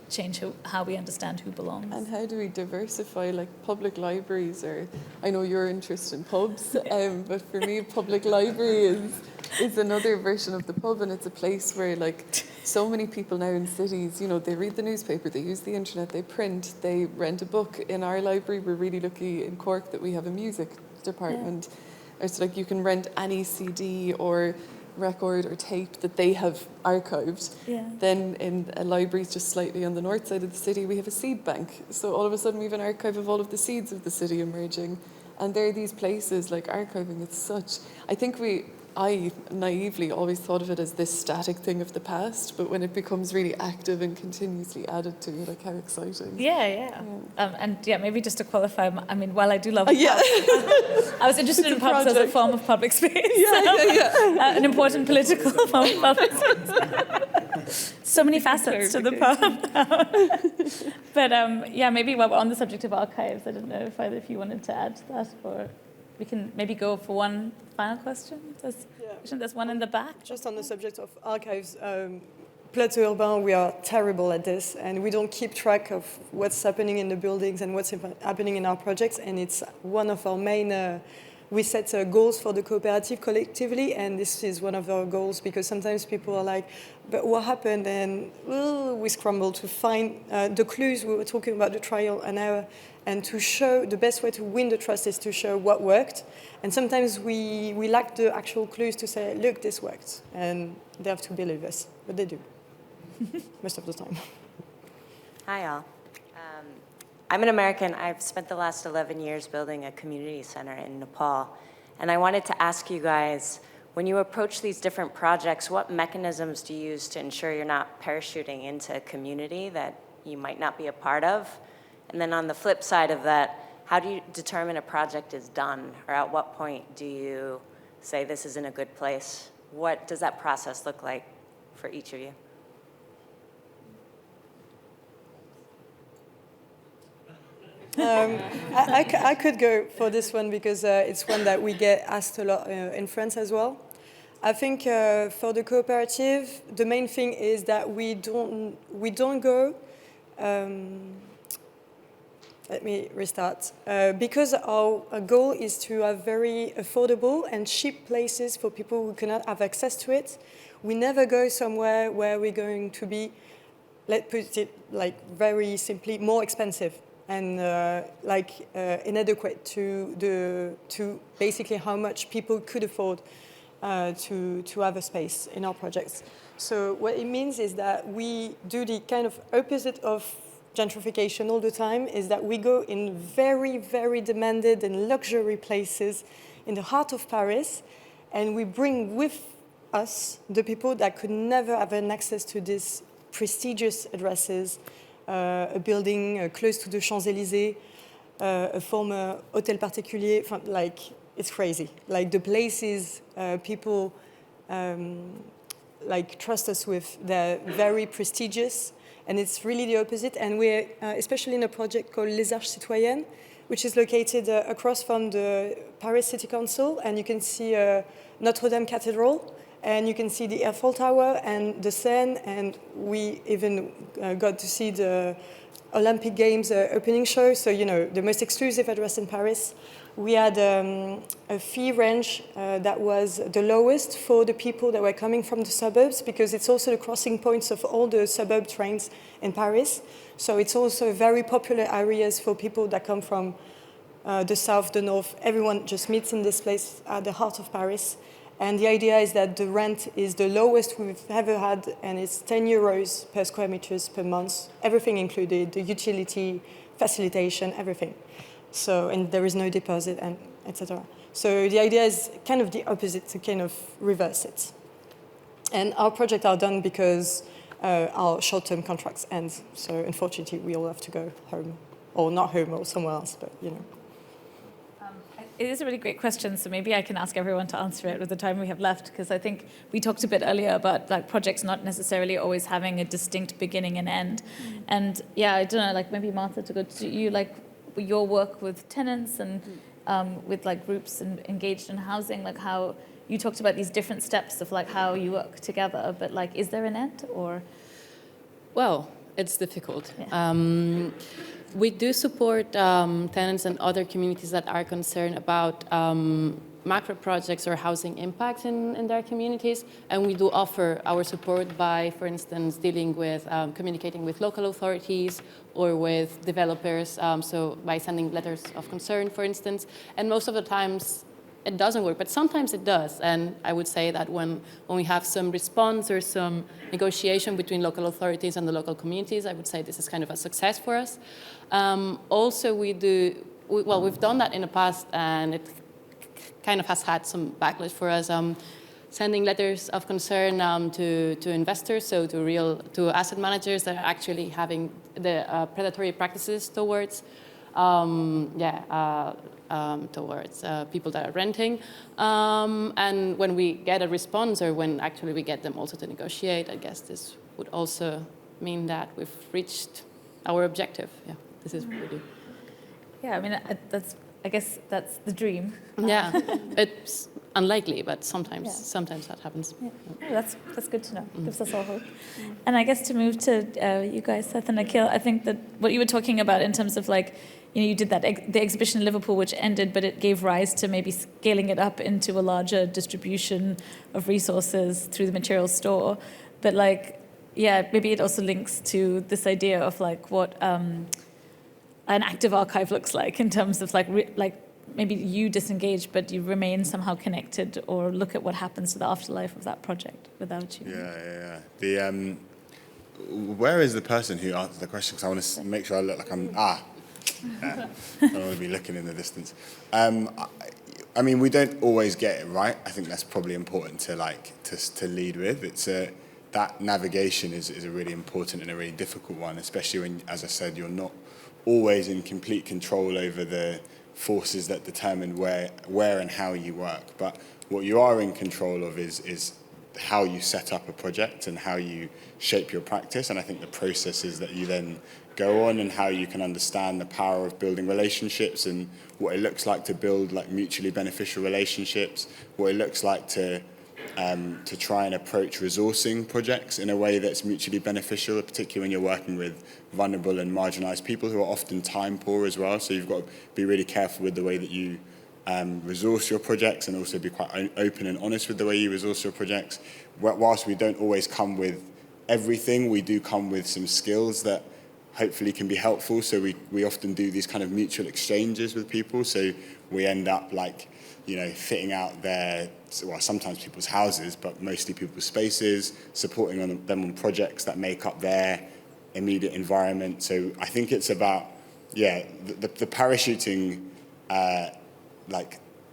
change how we understand who belongs? And how do we diversify public libraries? Or I know you're interested in pubs, but for me, public library is another version of the pub, and it's a place where so many people now in cities, they read the newspaper, they use the internet, they print, they rent a book. In our library, we're really lucky in Cork that we have a music department. It's you can rent any CD or record or tape that they have archived. Then in libraries just slightly on the north side of the city, we have a seed bank. So all of a sudden we have an archive of all of the seeds of the city emerging. And there are these places archiving. It's such, I naively always thought of it as this static thing of the past, but when it becomes really active and continuously added to, how exciting. Maybe just to qualify, while I do love pubs, I was interested in pubs as a form of public space. An important political form of public space. So many facets to the pub. But maybe while we're on the subject of archives, I don't know if either of you wanted to add to that, or we can maybe go for one final question. There's one in the back. Just on the subject of archives, Plateau Urbain, we are terrible at this, and we don't keep track of what's happening in the buildings and what's happening in our projects, and it's one of our main, we set goals for the cooperative collectively, and this is one of our goals, because sometimes people are like, but what happened? And we scramble to find the clues. We were talking about the trial and error, and to show the best way to win the trust is to show what worked. And sometimes we lack the actual clues to say, look, this worked. And they have to believe us, but they do, most of the time. Hi, all. I'm an American. I've spent the last 11 years building a community center in Nepal. And I wanted to ask you guys, when you approach these different projects, what mechanisms do you use to ensure you're not parachuting into a community that you might not be a part of? And then on the flip side of that, how do you determine a project is done? Or at what point do you say this is in a good place? What does that process look like for each of you? I could go for this one because it's one that we get asked a lot in France as well. I think for the cooperative, the main thing is that we don't go. Let me restart. Because our goal is to have very affordable and cheap places for people who cannot have access to it, we never go somewhere where we're going to be, let's put it very simply, more expensive and inadequate to basically how much people could afford to have a space in our projects. So what it means is that we do the kind of opposite of gentrification all the time, is that we go in very, very demanded and luxury places in the heart of Paris, and we bring with us the people that could never have an access to these prestigious addresses, a building close to the Champs-Élysées, a former hôtel particulier, it's crazy. Like the places people like trust us with, they're very prestigious, and it's really the opposite. And we're especially in a project called Les Arches Citoyennes, which is located across from the Paris City Council, and you can see Notre Dame Cathedral, and you can see the Eiffel Tower and the Seine, and we even got to see the Olympic Games opening show, so the most exclusive address in Paris. We had a fee range that was the lowest for the people that were coming from the suburbs, because it's also the crossing points of all the suburb trains in Paris. So it's also very popular areas for people that come from the south, the north. Everyone just meets in this place at the heart of Paris. And the idea is that the rent is the lowest we've ever had, and it's 10 euros per square meters per month, everything included, the utility, facilitation, everything. So, and there is no deposit, and etc. So the idea is kind of the opposite, to kind of reverse it. And our projects are done because our short-term contracts end. So unfortunately, we all have to go home, or not home, or somewhere else, but It is a really great question, so maybe I can ask everyone to answer it with the time we have left, because I think we talked a bit earlier about like projects not necessarily always having a distinct beginning and end. And yeah, I don't know, like maybe Marta, to go to you, like your work with tenants and with like groups engaged in housing, like how you talked about these different steps of like how you work together, but like is there an end or? Well, it's difficult. Yeah. We do support tenants and other communities that are concerned about macro projects or housing impacts in their communities. And we do offer our support by, for instance, dealing with, communicating with local authorities or with developers, so by sending letters of concern, for instance. And most of the times, it doesn't work, but sometimes it does. And I would say that when we have some response or some negotiation between local authorities and the local communities, I would say this is kind of a success for us. Also, we've done that in the past, and it kind of has had some backlash for us. Sending letters of concern to investors, so to asset managers that are actually having the predatory practices towards towards people that are renting. And when we get a response, or when actually we get them also to negotiate, I guess this would also mean that we've reached our objective. Yeah, this is what we do. Yeah, I mean, I guess that's the dream. Yeah, it's unlikely, but sometimes that happens. Yeah. Oh, that's good to know. Gives us all hope. And I guess to move to you guys, Seth and Akil, I think that what you were talking about in terms of like, you did that the exhibition in Liverpool, which ended, but it gave rise to maybe scaling it up into a larger distribution of resources through the materials store. But like, yeah, maybe it also links to this idea of like what an active archive looks like in terms of like maybe you disengage, but you remain somehow connected, or look at what happens to the afterlife of that project without you. Yeah. Where is the person who answered the question? Because I want to make sure I look like I'm I don't want to be looking in the distance. I mean, we don't always get it right. I think that's probably important to lead with. It's that navigation is a really important and a really difficult one, especially when, as I said, you're not always in complete control over the forces that determine where and how you work. But what you are in control of is how you set up a project and how you shape your practice. And I think the processes that you then go on, and how you can understand the power of building relationships, and what it looks like to build like mutually beneficial relationships, what it looks like to try and approach resourcing projects in a way that's mutually beneficial, particularly when you're working with vulnerable and marginalized people who are often time poor as well. So you've got to be really careful with the way that you resource your projects, and also be quite open and honest with the way you resource your projects. Whilst we don't always come with everything, we do come with some skills that hopefully can be helpful. So we often do these kind of mutual exchanges with people. So we end up fitting out sometimes people's houses, but mostly people's spaces, supporting them on projects that make up their immediate environment. So I think it's about, the parachuting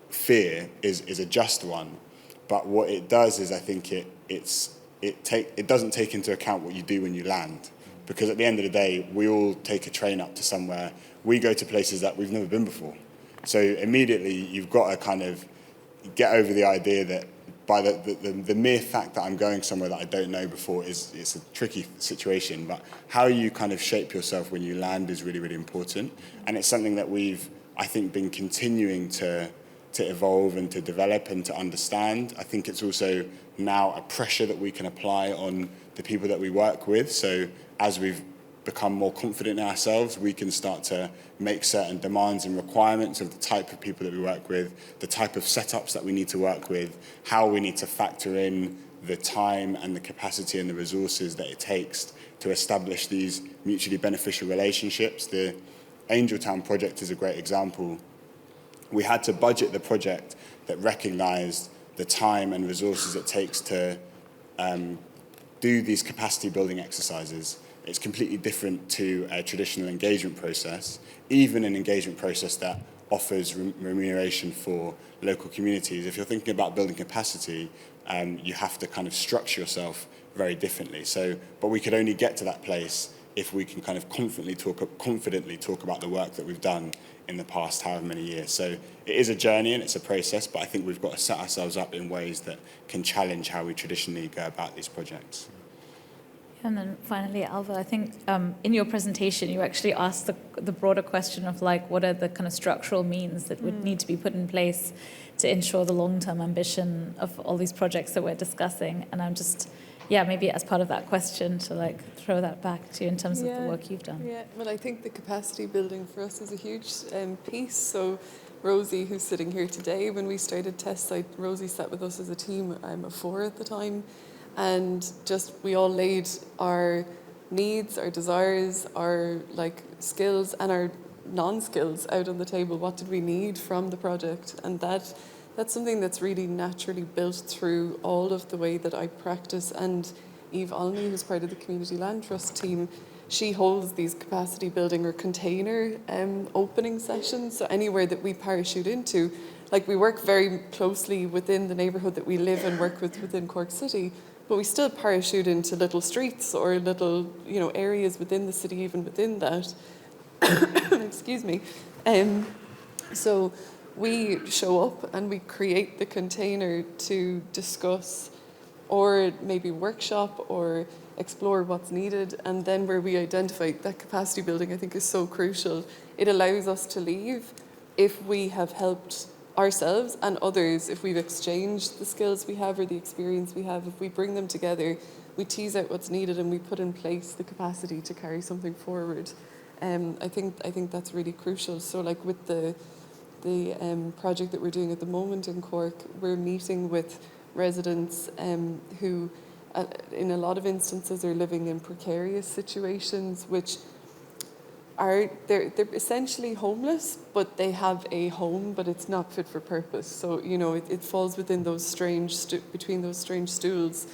fear is a just one, but what it does is I think it doesn't take into account what you do when you land. Because at the end of the day, we all take a train up to somewhere. We go to places that we've never been before. So immediately you've got to kind of get over the idea that by the mere fact that I'm going somewhere that I don't know before it's a tricky situation, but how you kind of shape yourself when you land is really, really important. And it's something that we've, I think, been continuing to evolve and to develop and to understand. I think it's also now a pressure that we can apply on the people that we work with. So as we've become more confident in ourselves, we can start to make certain demands and requirements of the type of people that we work with, the type of setups that we need to work with, how we need to factor in the time and the capacity and the resources that it takes to establish these mutually beneficial relationships. The Angel Town project is a great example. We had to budget the project that recognised the time and resources it takes to do these capacity building exercises. It's completely different to a traditional engagement process, even an engagement process that offers remuneration for local communities. If you're thinking about building capacity, you have to kind of structure yourself very differently. So, but we could only get to that place if we can kind of confidently talk about the work that we've done in the past however many years. So it is a journey and it's a process, but I think we've got to set ourselves up in ways that can challenge how we traditionally go about these projects. And then finally, Ailbhe, I think in your presentation, you actually asked the broader question of like, what are the kind of structural means that would need to be put in place to ensure the long-term ambition of all these projects that we're discussing? And I'm just, maybe as part of that question to like throw that back to you in terms of the work you've done. Yeah, well, I think the capacity building for us is a huge piece. So Rosie, who's sitting here today, when we started Test Site, Rosie sat with us as a team of 4 at the time. And just we all laid our needs, our desires, our like skills and our non-skills out on the table. What did we need from the project? And that's something that's really naturally built through all of the way that I practice. And Ailbhe Olney, who's part of the Community Land Trust team, she holds these capacity building or container opening sessions. So anywhere that we parachute into, like we work very closely within the neighbourhood that we live and work with within Cork City, but we still parachute into little streets or little, areas within the city, even within that. Excuse me. So we show up and we create the container to discuss or maybe workshop or explore what's needed. And then where we identify that capacity building, I think is so crucial. It allows us to leave if we have helped ourselves and others, if we've exchanged the skills we have or the experience we have, if we bring them together, we tease out what's needed and we put in place the capacity to carry something forward. I think that's really crucial. So like with the project that we're doing at the moment in Cork, we're meeting with residents who in a lot of instances are living in precarious situations, which they're essentially homeless, but they have a home, but it's not fit for purpose. So it falls within those between those strange stools,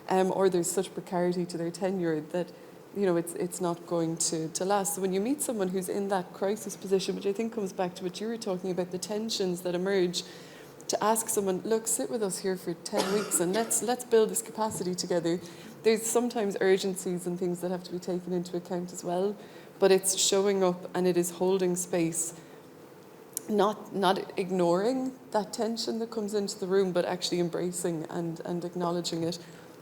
or there's such precarity to their tenure that it's not going to last. So when you meet someone who's in that crisis position, which I think comes back to what you were talking about, the tensions that emerge, to ask someone, look, sit with us here for 10 weeks and let's build this capacity together. There's sometimes urgencies and things that have to be taken into account as well. But it's showing up and it is holding space, not ignoring that tension that comes into the room, but actually embracing and acknowledging it,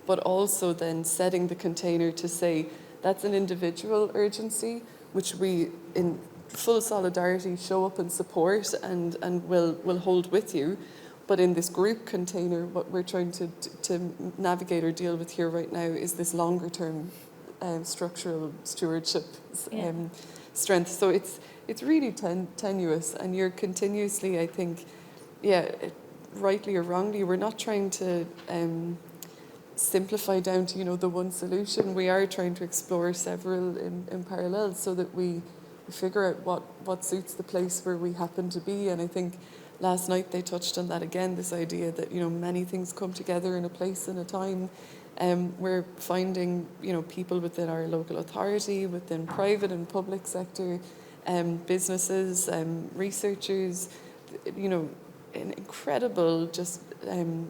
but also then setting the container to say that's an individual urgency, which we, in full solidarity, show up and support and will hold with you. But in this group container, what we're trying to navigate or deal with here right now is this longer term structural stewardship strength. So it's really tenuous, and you're continuously, I think, rightly or wrongly, we're not trying to simplify down to the one solution. We are trying to explore several in parallel so that we figure out what suits the place where we happen to be. And I think last night they touched on that again, this idea that many things come together in a place and a time. We're finding, people within our local authority, within private and public sector, businesses, researchers, an incredible just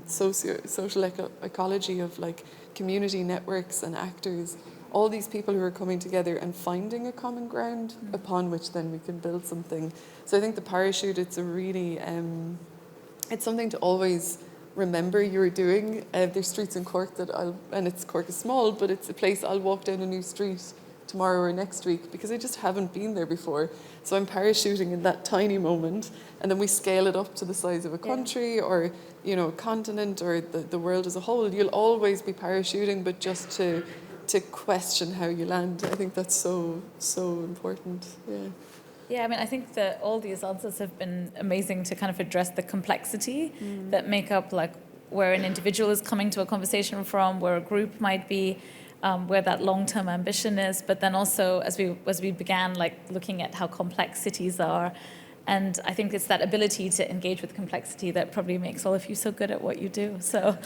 social ecology of like community networks and actors all these people who are coming together and finding a common ground upon which then we can build something. So I think the parachute, it's a really, it's something to always remember you're doing. There's streets in Cork Cork is small, but it's a place I'll walk down a new street tomorrow or next week because I just haven't been there before. So I'm parachuting in that tiny moment, and then we scale it up to the size of a country or, you know, a continent or the world as a whole. You'll always be parachuting, but just to question how you land. I think that's so important. Yeah. Yeah, I mean, I think that all these answers have been amazing to kind of address the complexity that make up like where an individual is coming to a conversation from, where a group might be, where that long-term ambition is, but then also as we began like looking at how complex cities are. And I think it's that ability to engage with complexity that probably makes all of you so good at what you do. So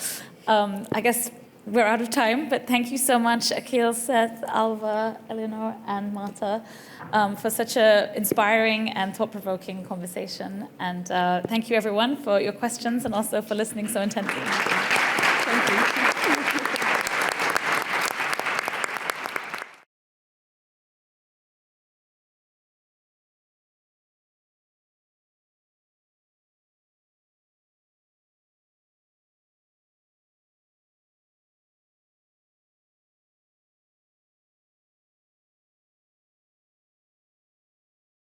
I guess we're out of time, but thank you so much, Akil, Seth, Ailbhe, Aliénor, and Marta, for such an inspiring and thought-provoking conversation. And thank you, everyone, for your questions and also for listening so intensely.